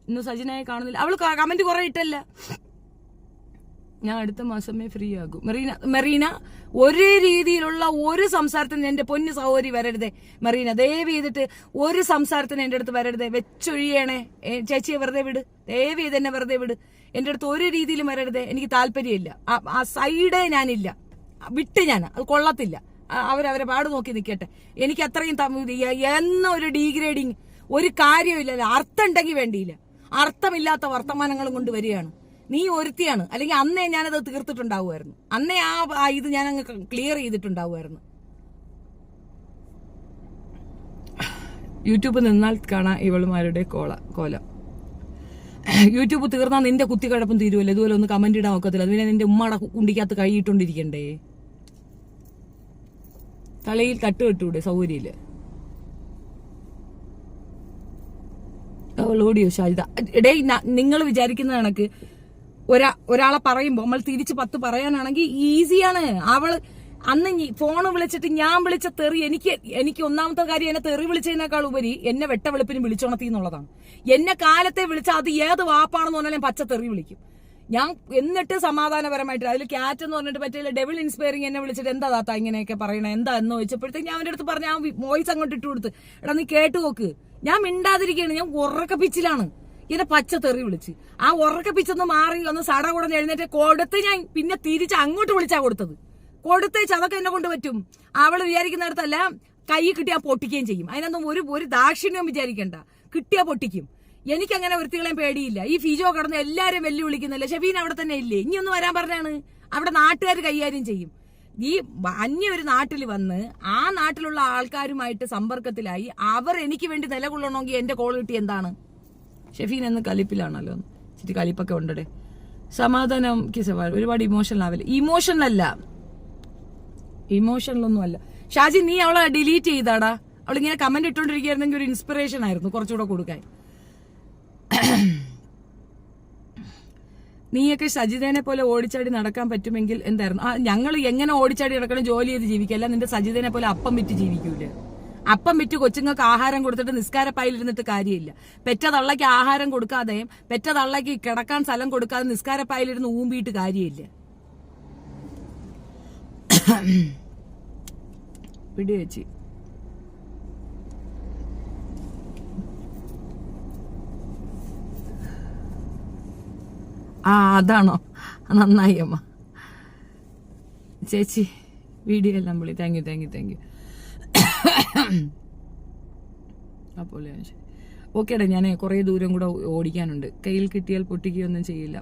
ഇന്ന് സജിനായി കാണുന്നില്ല. അവള് കമന്റ് കുറെ ഇട്ടല്ല. ഞാൻ അടുത്ത മാസമേ ഫ്രീ ആകും. മെറീന ഒരേ രീതിയിലുള്ള ഒരു സംസാരത്തിന് എന്റെ പൊന്നു സഹോദരി വരരുതേ. മെറീന ദയവ് ചെയ്തിട്ട് ഒരു സംസാരത്തിന് എന്റെ അടുത്ത് വരരുതേ. വെച്ചൊഴിയണേ. ചേച്ചിയെ വെറുതെ വിട്. ദയവ് ചെയ്ത് എന്നെ വെറുതെ വിട്. എന്റെ അടുത്ത് ഒരു രീതിയിലും വരരുതേ. എനിക്ക് താല്പര്യമില്ല. ആ സൈഡേ ഞാനില്ല. ഞാൻ അത് കൊള്ളത്തില്ല. അവരവരെ പാട് നോക്കി നിൽക്കട്ടെ. എനിക്ക് അത്രയും എന്നൊരു ഡീഗ്രേഡിങ് ഒരു കാര്യമില്ല. അർത്ഥം ഉണ്ടെങ്കിൽ വേണ്ടിയില്ല. അർത്ഥമില്ലാത്ത വർത്തമാനങ്ങളും കൊണ്ട് വരികയാണ്. നീ ഒരുത്തിയാണ്. അല്ലെങ്കിൽ അന്നേ ഞാനത് തീർത്തിട്ടുണ്ടാവുമായിരുന്നു. അന്നേ ആ ഇത് ഞാൻ അങ്ങ് ക്ലിയർ ചെയ്തിട്ടുണ്ടാവുമായിരുന്നു. യൂട്യൂബ് നിന്നാൽ കാണാം ഇവളുമാരുടെ കോലം. യൂട്യൂബ് തീർന്നാൽ നിന്റെ കുത്തിക്കഴപ്പും തീരുമല്ലോ. ഇതുപോലെ ഒന്ന് കമന്റ് ഇടാൻ ഒക്കത്തില്ല. അതുപോലെ നിന്റെ ഉമ്മയുടെ കുണ്ടിക്കകത്ത് കൈയിട്ടോണ്ടിരിക്കണ്ടേ. തലയിൽ തട്ട് കെട്ടൂടെ സൗകര്യയില്. ഓടിയോ ഷാജിദ. ഇടേ നിങ്ങൾ വിചാരിക്കുന്ന കണക്ക് ഒരാളെ പറയുമ്പോ നമ്മൾ തിരിച്ച് 10 പറയാനാണെങ്കിൽ ഈസിയാണ്. അവള് അന്ന് ഫോണ് വിളിച്ചിട്ട് ഞാൻ വിളിച്ച തെറി എനിക്ക് ഒന്നാമത്തെ കാര്യം എന്നെ തെറി വിളിച്ചതിനേക്കാൾ ഉപരി എന്നെ വെട്ടവെളുപ്പിന് വിളിച്ചുണർത്തി എന്നുള്ളതാണ്. എന്നെ കാലത്തെ വിളിച്ച അത് ഏത് വാപ്പാണെന്ന് പറഞ്ഞാലും പച്ച തെറി വിളിക്കും ഞാൻ. എന്നിട്ട് സമാധാനപരമായിട്ട് അതിൽ ക്യാറ്റ് എന്ന് പറഞ്ഞിട്ട് പറ്റില്ല ഡെവിൾ ഇൻസ്പയറിംഗ് എന്നെ വിളിച്ചിട്ട് എന്താ താത്ത ഇങ്ങനെയൊക്കെ പറയണേ എന്താ എന്ന് ചോദിച്ചപ്പോഴത്തേക്ക് ഞാൻ അവന്റെ അടുത്ത് പറഞ്ഞ ആ വോയിസ് അങ്ങോട്ട് ഇട്ട് കൊടുത്ത്, എടാ നീ കേട്ടു നോക്ക്. ഞാൻ മിണ്ടാതിരിക്കുകയാണ്. ഞാൻ ഉറക്കപ്പിച്ചിലാണ് എന്നെ പച്ച തെറി വിളിച്ച്. ആ ഉറക്കപ്പിച്ചൊന്ന് മാറി ഒന്ന് സട കൂടെ എഴുന്നേറ്റ് കൊടുത്ത് ഞാൻ പിന്നെ തിരിച്ച് അങ്ങോട്ട് വിളിച്ചാ കൊടുത്തത്. കൊടുത്തേച്ച് അതൊക്കെ എന്നെ കൊണ്ട് പറ്റും. അവള് വിചാരിക്കുന്നിടത്തല്ല കൈ കിട്ടിയാ പൊട്ടിക്കുകയും ചെയ്യും. അതിനൊന്നും ഒരു ദാക്ഷിണ്യവും വിചാരിക്കണ്ട. കിട്ടിയാ പൊട്ടിക്കും. എനിക്കങ്ങനെ വൃത്തികളെയും പേടിയില്ല. ഈ ഫിജോ കടന്ന് എല്ലാരും വെല്ലുവിളിക്കുന്നില്ല. ഷെഫീൻ അവിടെ തന്നെ ഇല്ലേ? ഇനി ഒന്ന് വരാൻ പറഞ്ഞാണ്. അവിടെ നാട്ടുകാർ കൈകാര്യം ചെയ്യും. ഈ അന്യ ഒരു നാട്ടിൽ വന്ന് ആ നാട്ടിലുള്ള ആൾക്കാരുമായിട്ട് സമ്പർക്കത്തിലായി അവർ എനിക്ക് വേണ്ടി നിലകൊള്ളണമെങ്കിൽ എന്റെ കോൾ കിട്ടി എന്താണ്? ഷെഫീൻ എന്ന് കലിപ്പിലാണല്ലോ. ഇച്ചിരി കലിപ്പൊക്കെ ഉണ്ടേ. സമാധാനം കിസവാൾ ഒരുപാട് ഇമോഷണൽ ആവില്ല. ഇമോഷണലൊന്നും അല്ല. ഷാജി നീ അവളെ ഡിലീറ്റ് ചെയ്താടാ. അവളിങ്ങനെ കമന്റ് ഇട്ടോണ്ടിരിക്കുകയായിരുന്നെങ്കിൽ ഒരു ഇൻസ്പിറേഷൻ ആയിരുന്നു കുറച്ചുകൂടെ കൊടുക്കാൻ. നീയൊക്കെ സജിതേനെ പോലെ ഓടിച്ചാടി നടക്കാൻ പറ്റുമെങ്കിൽ എന്തായിരുന്നു? ഞങ്ങൾ എങ്ങനെ ഓടിച്ചാടി നടക്കണം? ജോലി ചെയ്ത് ജീവിക്കല്ല. നിന്റെ സജിതേനെ പോലെ അപ്പം വിറ്റ് ജീവിക്കൂലേ? അപ്പം വിറ്റ് കൊച്ചുങ്ങൾക്ക് ആഹാരം കൊടുത്തിട്ട് നിസ്കാരപ്പായിലിരുന്നിട്ട് കാര്യമില്ല. പെറ്റ തള്ളയ്ക്ക് ആഹാരം കൊടുക്കാതെയും പെറ്റ തള്ളയ്ക്ക് കിടക്കാൻ സ്ഥലം കൊടുക്കാതെ നിസ്കാരപ്പായിലിരുന്ന് ഊമ്പിയിട്ട് കാര്യമില്ല. പിടിവെച്ചി അതാണോ? നന്നായി അമ്മ. ചേച്ചി വീഡിയോ എല്ലാം വിളി. Thank you. അപ്പോൾ ഓക്കേടാ, ഞാൻ കുറേ ദൂരം കൂടെ ഓടിക്കാനുണ്ട്. കയ്യിൽ കിട്ടിയാൽ പൊട്ടിക്കുകയൊന്നും ചെയ്യില്ല.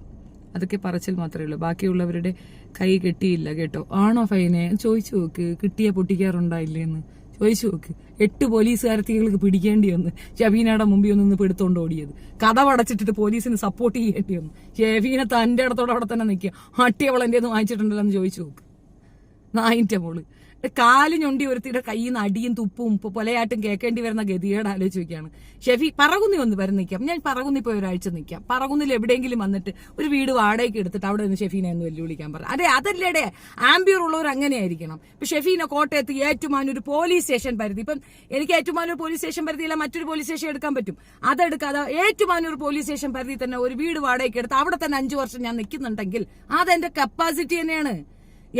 അതൊക്കെ പറച്ചിൽ മാത്രമേ ഉള്ളൂ. ബാക്കിയുള്ളവരുടെ കൈ കെട്ടിയില്ല കേട്ടോ. ആണോ ഫൈനെ? ചോദിച്ചു നോക്ക്. കിട്ടിയ പൊട്ടിക്കാറുണ്ടായില്ലേന്ന് ചോദിച്ചു നോക്ക്. 8 പോലീസുകാരത്തികൾക്ക് പിടിക്കേണ്ടി വന്ന് ഷെഫീനയുടെ മുമ്പിൽ ഒന്ന് പിടുത്തോണ്ട് ഓടിയത്. കഥ അടച്ചിട്ടിട്ട് പോലീസിന് സപ്പോർട്ട് ചെയ്യേണ്ടി വന്നു. ഷെഫീനെ തന്റെ ഇടത്തോടെ അവിടെ തന്നെ നിൽക്കുക. അട്ടിയവൾ എന്റെ ഒന്ന് വാങ്ങിച്ചിട്ടുണ്ടല്ലോ എന്ന് ചോദിച്ചു നോക്ക്. നായിന്റെ മോള് കാല് ഞൊണ്ടി ഒരുത്തിയുടെ കയ്യിൽ നിന്ന് അടിയും തുപ്പും പൊലയാട്ടും കേൾക്കേണ്ടി വരുന്ന ഗതികേട് ആലോചിച്ച് നോക്കിയാണ്. ഷെഫി പറകുന്നി ഒന്ന് വരെ നിൽക്കാം. ഞാൻ പറകുന്നി പോയി ഒരാഴ്ച നിൽക്കാം. പറകുന്നിൽ എവിടെയെങ്കിലും വന്നിട്ട് ഒരു വീട് വാടകയ്ക്ക് എടുത്തിട്ട് അവിടെ നിന്ന് ഷെഫീനെ ഒന്ന് വെല്ലുവിളിക്കാൻ പറ. അതല്ലേടെ ആംബിയർ ഉള്ളവർ അങ്ങനെയായിരിക്കണം. ഇപ്പൊ ഷെഫീനെ കോട്ടയത്ത് ഏറ്റുമാനൂർ പോലീസ് സ്റ്റേഷൻ പരിധി, ഇപ്പം എനിക്ക് ഏറ്റുമാനൂർ പോലീസ് സ്റ്റേഷൻ പരിധിയില്ല മറ്റൊരു പോലീസ് സ്റ്റേഷൻ എടുക്കാൻ പറ്റും. അതെടുക്കാതെ ഏറ്റുമാനൂർ പോലീസ് സ്റ്റേഷൻ പരിധി തന്നെ ഒരു വീട് വാടകയ്ക്ക് എടുത്ത് അവിടെ തന്നെ 5 വർഷം ഞാൻ നിൽക്കുന്നുണ്ടെങ്കിൽ അതെന്റെ കപ്പാസിറ്റി തന്നെയാണ്.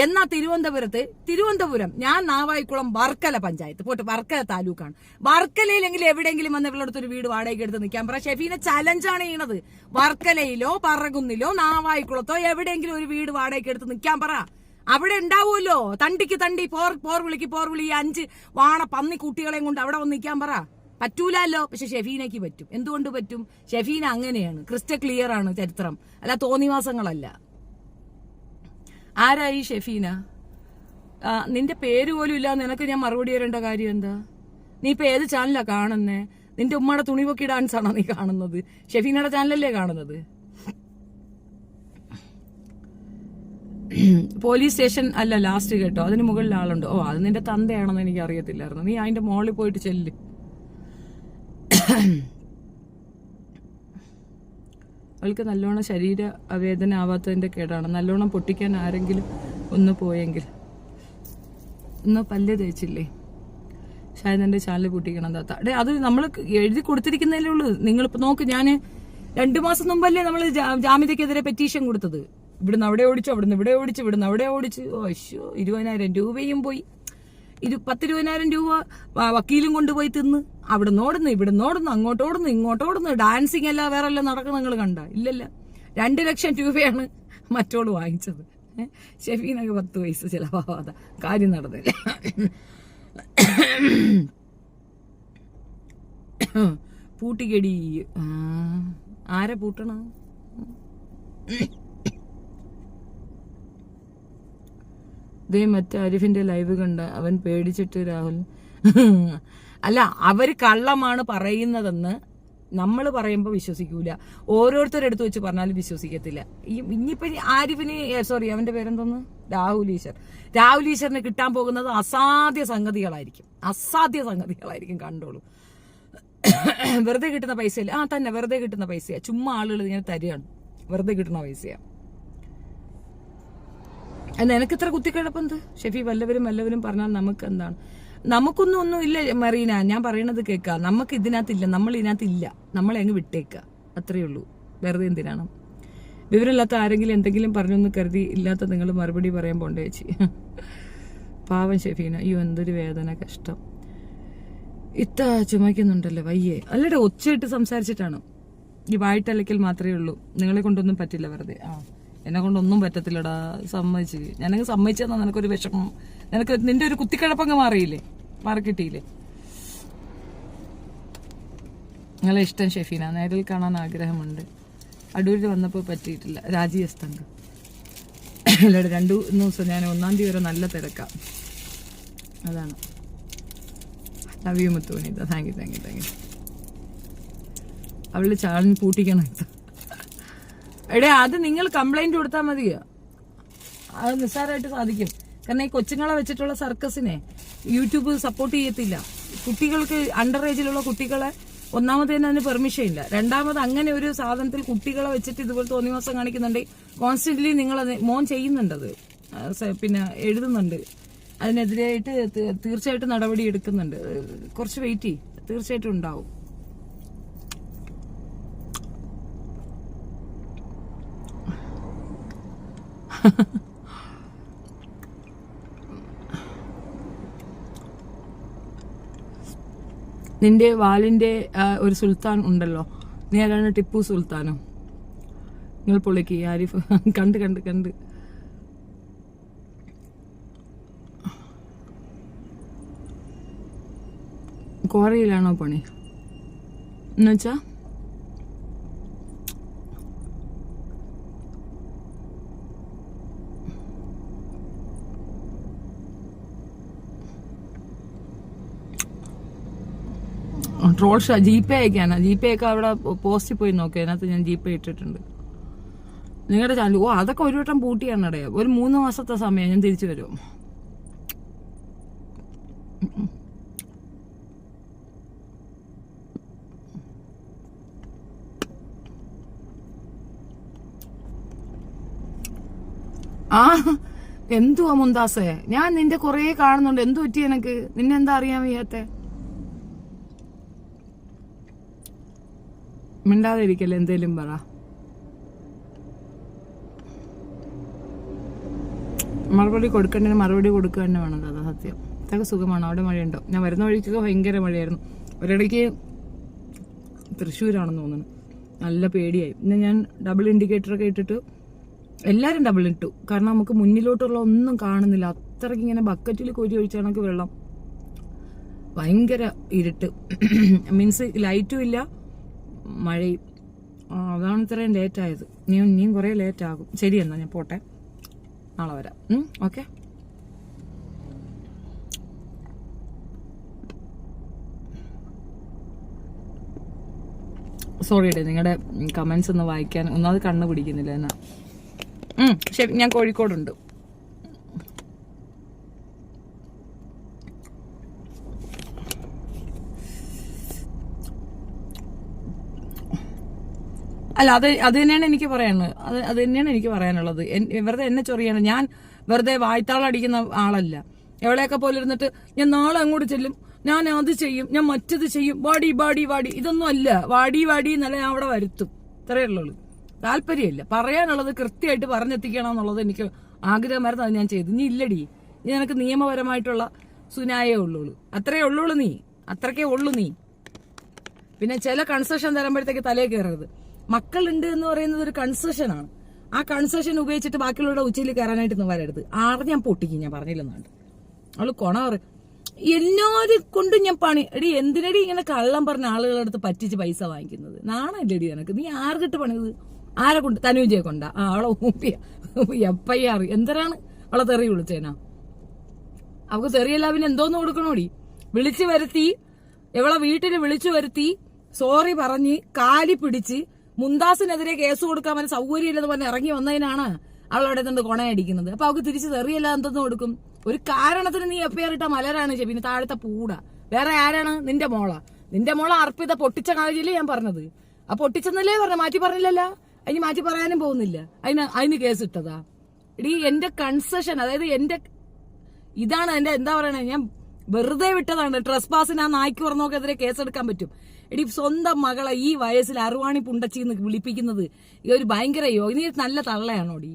എന്നാ തിരുവനന്തപുരം ഞാൻ നാവായിക്കുളം വർക്കല പഞ്ചായത്ത് പോട്ട് വർക്കല താലൂക്കാണ്. വർക്കലയിലെങ്കിൽ എവിടെയെങ്കിലും വന്ന് ഇവളടുത്തൊരു വീട് വാടകയ്ക്ക് എടുത്ത് നിൽക്കാൻ പറ. ഷെഫീനെ ചലഞ്ചാണ് ചെയ്യണത്. വർക്കലയിലോ പറകുന്നിലോ നാവായിക്കുളത്തോ എവിടെയെങ്കിലും ഒരു വീട് വാടകയ്ക്ക് എടുത്ത് നിൽക്കാൻ പറ. അവിടെ ഉണ്ടാവുമല്ലോ തണ്ടിക്ക് തണ്ടി പോർ വിളി 5 വാണ പന്നി കുട്ടികളെയും കൊണ്ട് അവിടെ വന്ന് നിൽക്കാൻ പറ. പറ്റൂലല്ലോ. പക്ഷെ ഷെഫീനയ്ക്ക് പറ്റും. എന്തുകൊണ്ട് പറ്റും? ഷെഫീന അങ്ങനെയാണ്. ക്രിസ്റ്റൽ ക്ലിയർ ആണ് ചരിത്രം, അല്ല തോന്നിവാസങ്ങളല്ല. ആരായി ഷെഫീന? നിന്റെ പേര് പോലും ഇല്ല. നിനക്ക് ഞാൻ മറുപടി തരേണ്ട കാര്യം എന്താ? നീ ഇപ്പൊ ഏത് ചാനലാ കാണുന്നേ? നിന്റെ ഉമ്മയുടെ തുണിപൊക്കി ഡാൻസ് ആണോ നീ കാണുന്നത്? ഷെഫീനയുടെ ചാനലല്ലേ കാണുന്നത്? പോലീസ് സ്റ്റേഷൻ അല്ല ലാസ്റ്റ് കേട്ടോ. അതിന് മുകളിൽ ആളുണ്ട്. അത് നിന്റെ തന്തയാണെന്ന് എനിക്ക് അറിയത്തില്ലായിരുന്നു. നീ അതിന്റെ മോളിൽ പോയിട്ട് ചെല്ല്. അവൾക്ക് നല്ലോണം ശരീര വേദന ആവാത്തതിന്റെ കേടാണ്. നല്ലോണം പൊട്ടിക്കാൻ ആരെങ്കിലും ഒന്ന് പോയെങ്കിൽ. ഒന്ന് പല്ല് തേച്ചില്ലേ? ഷായത് എന്റെ ചാനൽ പൊട്ടിക്കണം താത്ത. അത് നമ്മൾ എഴുതി കൊടുത്തിരിക്കുന്നതല്ലേ ഉള്ളൂ. നിങ്ങളിപ്പോ നോക്ക്, ഞാൻ 2 മാസം മുമ്പല്ലേ നമ്മൾ ജാമ്യതയ്ക്കെതിരെ പെറ്റീഷൻ കൊടുത്തത്. ഇവിടുന്ന് അവിടെ ഓടിച്ചു, അവിടുന്ന് ഇവിടെ ഓടിച്ചു, ഇവിടുന്ന് അവിടെ ഓടിച്ചു. 20,000 രൂപയും പോയി. 10,000-20,000 രൂപ വക്കീലും കൊണ്ടുപോയി തിന്ന്. അവിടെ നോടുന്നു ഇവിടെ നോടുന്നു അങ്ങോട്ടോടുന്നു ഇങ്ങോട്ടോടുന്നു. ഡാൻസിങ് അല്ല വേറെ എല്ലാം നടക്കുന്ന നിങ്ങൾ കണ്ട? ഇല്ലല്ല. 2 ലക്ഷം രൂപയാണ് മറ്റോട് വാങ്ങിച്ചത്. ഷെഫീനൊക്കെ 10 പൈസ ചിലവാകാതെ കാര്യം നടന്നില്ല. പൂട്ടിക്കടി. ആരെ പൂട്ടണം? ദേ മറ്റേ അരിഫിന്റെ ലൈവ് കണ്ട അവൻ പേടിച്ചിട്ട് രാഹുൽ. അല്ല, അവര് കള്ളമാണ് പറയുന്നതെന്ന് നമ്മൾ പറയുമ്പോൾ വിശ്വസിക്കൂല. ഓരോരുത്തരെടുത്ത് വെച്ച് പറഞ്ഞാലും വിശ്വസിക്കത്തില്ല. ഇനിയിപ്പോ ആരിഫിന് സോറി അവന്റെ പേരെന്തോന്ന്, രാഹുൽ ഈശ്വറിന് കിട്ടാൻ പോകുന്നത് അസാധ്യ സംഗതികളായിരിക്കും. കണ്ടോളൂ. വെറുതെ കിട്ടുന്ന പൈസയില്ല. തന്നെ വെറുതെ കിട്ടുന്ന പൈസയാ. ചുമ്മാ ആളുകൾ ഇങ്ങനെ തരികയാണ്. വെറുതെ കിട്ടുന്ന പൈസയാ. നിനക്ക് ഇത്ര കുത്തിക്കിഴപ്പെന്ത്? ഷെഫി വല്ലവരും പറഞ്ഞാൽ നമുക്ക് എന്താണ്? നമുക്കൊന്നും ഇല്ല മറീന. ഞാൻ പറയണത് കേൾക്കുക. നമുക്ക് ഇതിനകത്തില്ല, നമ്മൾ ഇതിനകത്തില്ല. നമ്മളെ അങ്ങ് വിട്ടേക്കുക, അത്രയേ ഉള്ളൂ. വെറുതെ എന്തിനാണ്? വിവരമില്ലാത്ത ആരെങ്കിലും എന്തെങ്കിലും പറഞ്ഞൊന്ന് കരുതി ഇല്ലാത്ത നിങ്ങൾ മറുപടി പറയാൻ പോണ്ടേ ചേച്ചി? പാവം ഷെഫീന. അയ്യോ എന്തൊരു വേദന, കഷ്ടം. ചുമക്കുന്നുണ്ടല്ലോ, വയ്യേ. അല്ലടെ ഒച്ചയിട്ട് സംസാരിച്ചിട്ടാണ്. ഈ വായിട്ടലക്കൽ മാത്രമേ ഉള്ളൂ. നിങ്ങളെ കൊണ്ടൊന്നും പറ്റില്ല. വെറുതെ എന്നെ കൊണ്ടൊന്നും പറ്റത്തില്ലടാ. സമ്മതിച്ച് ഞാനങ്ങ് സമ്മതിച്ചെന്നാ നിനക്കൊരു വിഷമം. നിനക്ക് നിന്റെ ഒരു കുത്തിക്കിഴപ്പങ്ങ് മാറിക്കിട്ടിയില്ലേ? നിങ്ങളെ ഇഷ്ടം ഷെഫീന. നേരിൽ കാണാൻ ആഗ്രഹമുണ്ട്. അടൂരിൽ വന്നപ്പോൾ പറ്റിയിട്ടില്ല. രാജീവസ്തങ്ക അല്ലടെ 2 ദിവസം ഞാൻ 1-ാം തീയതി വരെ നല്ല തിരക്കാം. അതാണ്. ലവ് യു മുത്തുവനിത. Thank you. അവള് ചാളിന് പൂട്ടിക്കണം. അത് നിങ്ങൾ കംപ്ലൈന്റ് കൊടുത്താൽ മതിയോ? അത് നിസ്സാരമായിട്ട് സാധിക്കും. കാരണം ഈ കൊച്ചുങ്ങളെ വെച്ചിട്ടുള്ള സർക്കസിനെ യൂട്യൂബ് സപ്പോർട്ട് ചെയ്യത്തില്ല. കുട്ടികൾക്ക് അണ്ടർ ഏജിലുള്ള കുട്ടികളെ ഒന്നാമത് തന്നെ അതിന് പെർമിഷൻ ഇല്ല. രണ്ടാമത് അങ്ങനെ ഒരു സാധനത്തിൽ കുട്ടികളെ വെച്ചിട്ട് ഇതുപോലെ തോന്നിവാസം കാണിക്കുന്നുണ്ടെങ്കിൽ കോൺസ്റ്റന്റ്ലി നിങ്ങൾ മോൻ ചെയ്യുന്നുണ്ടത്, പിന്നെ എഴുതുന്നുണ്ട്, അതിനെതിരായിട്ട് തീർച്ചയായിട്ടും നടപടി എടുക്കുന്നുണ്ട്. കുറച്ച് വെയിറ്റ് ചെയ്യും, തീർച്ചയായിട്ടും ഉണ്ടാവും. നിന്റെ വാലിന്റെ ഒരു സുൽത്താൻ ഉണ്ടല്ലോ, നീ ആരാണ്? ടിപ്പു സുൽത്താനോ? നിങ്ങൾ പൊളിക്ക് ആരിഫ്. കണ്ട് കണ്ട് കണ്ട് കോറയിലാണോ പണി എന്നുവെച്ചാ? Troll GPay അയക്കാനാ? ജിപേ ഒക്കെ അവിടെ പോസ്റ്റിൽ പോയി നോക്കി, അതിനകത്ത് ഞാൻ ജിപേ ഇട്ടിട്ടുണ്ട്. നിങ്ങളുടെ ചാനൽ അതൊക്കെ ഒരു വട്ടം പൂട്ടിയാണ് ഇടയാ. ഒരു 3 മാസത്തെ സമയം ഞാൻ തിരിച്ചു വരും. എന്തുവാ മുന്താസേ, ഞാൻ നിന്റെ കൊറേ കാണുന്നുണ്ട്. എന്തു പറ്റി എനക്ക്? നിന്നെന്താ അറിയാൻ വയ്യാത്തെ? മിണ്ടാതെ ഇരിക്കല്ലേ, എന്തേലും പറ. മറുപടി കൊടുക്കേണ്ടതിന് മറുപടി കൊടുക്കുക തന്നെ വേണം. അതാ സത്യം. ഇതൊക്കെ സുഖമാണ്. അവിടെ മഴയുണ്ടോ? ഞാൻ വരുന്ന വഴിക്കൊക്കെ ഭയങ്കര മഴയായിരുന്നു. ഒരിടയ്ക്ക് തൃശ്ശൂരാണെന്ന് തോന്നുന്നു, നല്ല പേടിയായി. പിന്നെ ഞാൻ ഡബിൾ ഇൻഡിക്കേറ്ററൊക്കെ ഇട്ടിട്ട്, എല്ലാവരും ഡബിൾ ഇട്ടു. കാരണം നമുക്ക് മുന്നിലോട്ടുള്ള ഒന്നും കാണുന്നില്ല. അത്രയ്ക്ക് ഇങ്ങനെ ബക്കറ്റിൽ കോരി ഒഴിച്ചാണെങ്കിൽ വെള്ളം, ഭയങ്കര ഇരുട്ട്. മീൻസ് ലൈറ്റും ഇല്ല, മഴയും. അതാണ് ഇത്രയും ലേറ്റായത്. ഇനിയും കുറേ ലേറ്റ് ആകും. ശരി, എന്നാ ഞാൻ പോട്ടെ, നാളെ വരാം. ഓക്കെ. സോറി ഡേ, നിങ്ങളുടെ കമന്റ്സ് ഒന്ന് വായിക്കാൻ ഒന്നാമത് കണ്ണ് പിടിക്കുന്നില്ല എന്നാ. ശരി, ഞാൻ കോഴിക്കോടുണ്ട്. അല്ല, അത് തന്നെയാണ് എനിക്ക് പറയാനുള്ളത്. അത് തന്നെയാണ് എനിക്ക് പറയാനുള്ളത്. വെറുതെ എന്നെ ചൊറിയാണ്. ഞാൻ വെറുതെ വായ്ത്താളടിക്കുന്ന ആളല്ല. എവിടെയൊക്കെ പോലെ ഇരുന്നിട്ട് ഞാൻ നാളെ അങ്ങോട്ട് ചെല്ലും, ഞാൻ അത് ചെയ്യും, ഞാൻ മറ്റത് ചെയ്യും, വാടി വാടി വാടി, ഇതൊന്നും അല്ല. വാടി വാടി എന്നല്ല, ഞാൻ അവിടെ വരുത്തും. ഇത്രയേ ഉള്ളൂ. താല്പര്യമില്ല. പറയാനുള്ളത് കൃത്യമായിട്ട് പറഞ്ഞെത്തിക്കണം എന്നുള്ളത് എനിക്ക് ആഗ്രഹമായിരുന്നു. അത് ഞാൻ ചെയ്തു. ഇനി ഇല്ലടി, ഇനി നിനക്ക് നിയമപരമായിട്ടുള്ള സുനായേ ഉള്ളൂ. അത്രേ ഉള്ളൂ നീ, അത്രക്കേ ഉള്ളൂ നീ. പിന്നെ ചില കൺസെഷൻ തരുമ്പോഴത്തേക്ക് തലേ കയറരുത്. മക്കളുണ്ട് എന്ന് പറയുന്നത് ഒരു കൺസെഷനാണ്. ആ കൺസെഷൻ ഉപയോഗിച്ചിട്ട് ബാക്കിയുള്ളവരുടെ ഉച്ചയിൽ കയറാനായിട്ടൊന്നും വരരുത്. ഞാൻ പൊട്ടിക്കും, ഞാൻ പറഞ്ഞില്ലെന്നാണ്ട്. അവള് കൊണവറ് എല്ലാരും കൊണ്ടും ഞാൻ പണി. എടി, എന്തിനടി ഇങ്ങനെ കള്ളം പറഞ്ഞ ആളുകളുടെ അടുത്ത് പറ്റിച്ച് പൈസ വാങ്ങിക്കുന്നത്? നാണല്ലേടി എനക്ക്? നീ ആർക്കിട്ട് പണിത്? ആരെ കൊണ്ട്? തനുജയെ കൊണ്ടാ? അവളെ FIR എന്തരാണ് അവളെ തെറി വിളിച്ചേനാ? അവക്ക് തെറിയല്ല, പിന്നെ എന്തോന്ന് കൊടുക്കണോടി? വിളിച്ചു വരുത്തി, എവളെ വീട്ടില് വിളിച്ചു വരുത്തി, സോറി പറഞ്ഞ് കാലി പിടിച്ച് മുന്താസിനെതിരെ കേസ് കൊടുക്കാൻ പറ്റുന്ന സൗകര്യമില്ലെന്ന് പറഞ്ഞ് ഇറങ്ങി വന്നതിനാണ് അവളവിടെ നിന്ന് കൊണയടിക്കുന്നത്. അപ്പൊ അവക്ക് തിരിച്ച് തെറിയല്ല എന്തെന്ന് കൊടുക്കും? ഒരു കാരണത്തിന് നീ FIR ഇട്ട മലരാണ്. പിന്നെ താഴത്തെ പൂട വേറെ ആരാണ്? നിന്റെ മോള അർപ്പിത പൊട്ടിച്ച കാര്യമില്ലേ ഞാൻ പറഞ്ഞത്? ആ പൊട്ടിച്ചെന്നല്ലേ പറഞ്ഞ, മാറ്റി പറഞ്ഞില്ലല്ലോ. അതിന് മാറ്റി പറയാനും പോകുന്നില്ല. അതിന് കേസ് ഇട്ടതാ. എടീ, എന്റെ കൺസെഷൻ, അതായത് ഇതാണ് എന്റെ എന്താ പറയണേ, ഞാൻ വെറുതെ വിട്ടതാണ്. ട്രസ് പാസിന് ആ നായ്ക്ക് പറഞ്ഞോക്കെതിരെ കേസെടുക്കാൻ പറ്റും. എടി, സ്വന്തം മകളെ ഈ വയസ്സിൽ അറുവാണി പുണ്ടച്ചിന്ന് വിളിപ്പിക്കുന്നത് ഈ ഒരു ഭയങ്കര നീ നല്ല തള്ളയാണോടി?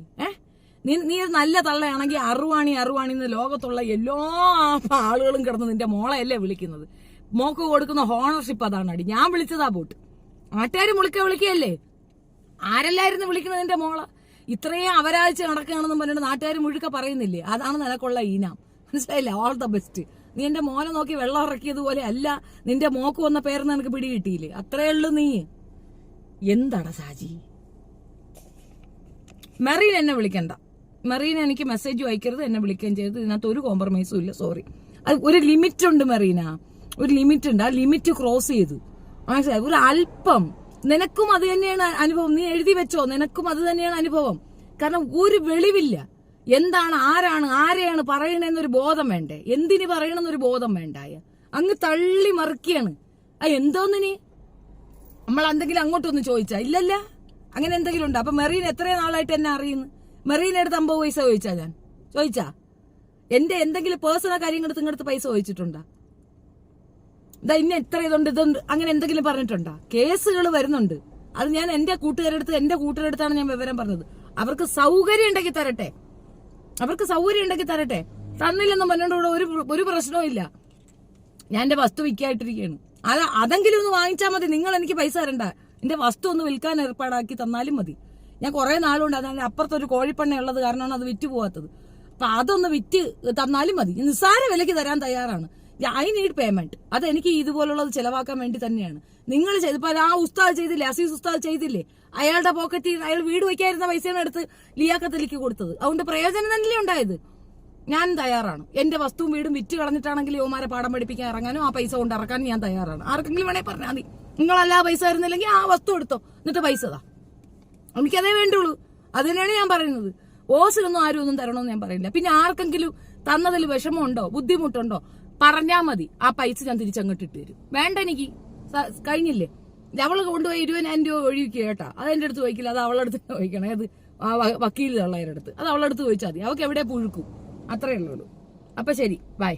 നീ നല്ല തള്ളയാണെങ്കിൽ അറുവാണി എന്ന് ലോകത്തുള്ള എല്ലാ ആളുകളും കിടന്ന് നിന്റെ മോളെയല്ലേ വിളിക്കുന്നത്. മോക്ക് കൊടുക്കുന്ന ഓണർഷിപ്പ് അതാണടി. ഞാൻ വിളിച്ചതാ പോട്ട്. നാട്ടുകാർ വിളിക്കുകയല്ലേ? ആരെല്ലായിരുന്നു വിളിക്കുന്നത് നിന്റെ മോളെ? ഇത്രയും അവരാഴ്ച നടക്കുകയാണെന്നും പറഞ്ഞിട്ട് നാട്ടുകാർ മുഴുക്ക പറയുന്നില്ലേ? അതാണ് നിനക്കുള്ള ഈനാം. മനസ്സിലായില്ല? All the best. നീ എന്റെ മോനെ നോക്കി വെള്ളം ഇറക്കിയതുപോലെ അല്ല നിന്റെ മോക്ക് വന്ന പേരെന്ന് എനിക്ക് പിടി കിട്ടിയില്ലേ? അത്രേ ഉള്ളൂ. നീ എന്താടാ സാജി? മെറീൻ എന്നെ വിളിക്കണ്ട. മെറീൻ എനിക്ക് മെസ്സേജ് അയക്കരുത്, എന്നെ വിളിക്കുകയും ചെയ്തത്. ഇതിനകത്ത് ഒരു കോംപ്രമൈസും ഇല്ല. സോറി. അത് ഒരു ലിമിറ്റ് ഉണ്ട് മെറീന, ഒരു ലിമിറ്റ് ഉണ്ട്. ആ ലിമിറ്റ് ക്രോസ് ചെയ്തു. മനസ്സിലായി? ഒരു അല്പം. നിനക്കും അത് തന്നെയാണ് അനുഭവം. നീ എഴുതി വെച്ചോ, നിനക്കും അത് തന്നെയാണ് അനുഭവം. കാരണം ഒരു വെളിവില്ല. എന്താണ്, ആരെയാണ് പറയണെന്നൊരു ബോധം വേണ്ടേ? എന്തിന് പറയണമെന്നൊരു ബോധം വേണ്ടായ? അങ്ങ് തള്ളി മറിക്കുകയാണ്. എന്തോന്നിനി നമ്മൾ എന്തെങ്കിലും അങ്ങോട്ടൊന്ന് ചോദിച്ചാ? ഇല്ലല്ല, അങ്ങനെ എന്തെങ്കിലും ഉണ്ടോ? അപ്പൊ മെറീൻ എത്രയും നാളായിട്ട് എന്നെ അറിയുന്നു. മെറീൻ എടുത്ത് 50 പൈസ ചോദിച്ചാ? ഞാൻ ചോദിച്ചാ? എന്റെ എന്തെങ്കിലും പേഴ്സണൽ കാര്യങ്ങൾ ഇങ്ങടുത്ത് പൈസ ചോദിച്ചിട്ടുണ്ടോ? ഇതാ ഇന്ന എത്ര ഇതുണ്ട് അങ്ങനെ എന്തെങ്കിലും പറഞ്ഞിട്ടുണ്ടോ? കേസുകൾ വരുന്നുണ്ട്. അത് ഞാൻ എന്റെ കൂട്ടുകാരെടുത്താണ് ഞാൻ വിവരം പറഞ്ഞത്. അവർക്ക് സൗകര്യം ഉണ്ടെങ്കിൽ തരട്ടെ, തന്നില്ലെന്നും പറഞ്ഞോണ്ട് ഒരു പ്രശ്നവും ഇല്ല. ഞാൻ എന്റെ വസ്തു വിൽക്കായിട്ടിരിക്കുകയാണ്. അതെങ്കിലും ഒന്ന് വാങ്ങിച്ചാൽ മതി. നിങ്ങൾ എനിക്ക് പൈസ തരണ്ട. എന്റെ വസ്തു ഒന്ന് വിൽക്കാൻ ഏർപ്പാടാക്കി തന്നാലും മതി. ഞാൻ കുറെ നാളുകൊണ്ട് അതിന്റെ അപ്പുറത്തൊരു കോഴിപ്പണ്ണ ഉള്ളത് കാരണമാണ് അത് വിറ്റ് പോകാത്തത്. അപ്പൊ അതൊന്ന് വിറ്റ് തന്നാലും മതി. നിസ്സാര വിലയ്ക്ക് തരാൻ തയ്യാറാണ്. I need payment. അത് എനിക്ക് ഇതുപോലുള്ളത് ചെലവാക്കാൻ വേണ്ടി തന്നെയാണ്. നിങ്ങൾ ചെയ്തപ്പോ ആ ഉസ്താദ് ചെയ്തില്ലേ, അസീസ് ഉസ്താദ് ചെയ്തില്ലേ? അയാളുടെ പോക്കറ്റിൽ അയാൾ വീട് വയ്ക്കായിരുന്ന പൈസയാണ് എടുത്ത് ലിയാഖത്തലിക്ക് കൊടുത്തത്. അതുകൊണ്ട് പ്രയോജനം തന്നെയല്ലേ ഉണ്ടായത്. ഞാൻ തയ്യാറാണ്. എന്റെ വസ്തുവും വീടും വിറ്റ് കളഞ്ഞിട്ടാണെങ്കിൽ യോമാരെ പാഠം പഠിപ്പിക്കാൻ ഇറങ്ങാനും ആ പൈസ കൊണ്ട് ഇറക്കാനും ഞാൻ തയ്യാറാണ്. ആർക്കെങ്കിലും വേണേ പറഞ്ഞാൽ മതി. നിങ്ങളല്ലാ പൈസ തരുന്നില്ലെങ്കിൽ ആ വസ്തു എടുത്തോ, എന്നിട്ട് പൈസ താ. എനിക്കതേ വേണ്ടുള്ളൂ. അതിനാണ് ഞാൻ പറയുന്നത്. ഓസിലൊന്നും ആരും ഒന്നും തരണമെന്ന് ഞാൻ പറയില്ല. പിന്നെ ആർക്കെങ്കിലും തന്നതിൽ വിഷമമുണ്ടോ ബുദ്ധിമുട്ടുണ്ടോ പറഞ്ഞാ മതി. ആ പൈസ ഞാൻ തിരിച്ചങ്ങോട്ട് ഇട്ട് തരും. വേണ്ട, എനിക്ക് കഴിഞ്ഞില്ലേ. അവള് കൊണ്ടുപോയി 20,000 രൂപ ഒഴിക്കുക കേട്ടാ. അത് എന്റെ അടുത്ത് ചോദിക്കില്ല, അത് അവളുടെ അടുത്ത് ചോദിക്കണേ. അത് ആ വക്കീൽ തള്ളയുടെ അടുത്ത്, അത് അവളുടെ അടുത്ത് ചോദിച്ചാൽ മതി. അവൾക്ക് എവിടെ പുഴുക്കും. അത്രയേ ഉള്ളൂ. അപ്പൊ ശരി, ബൈ.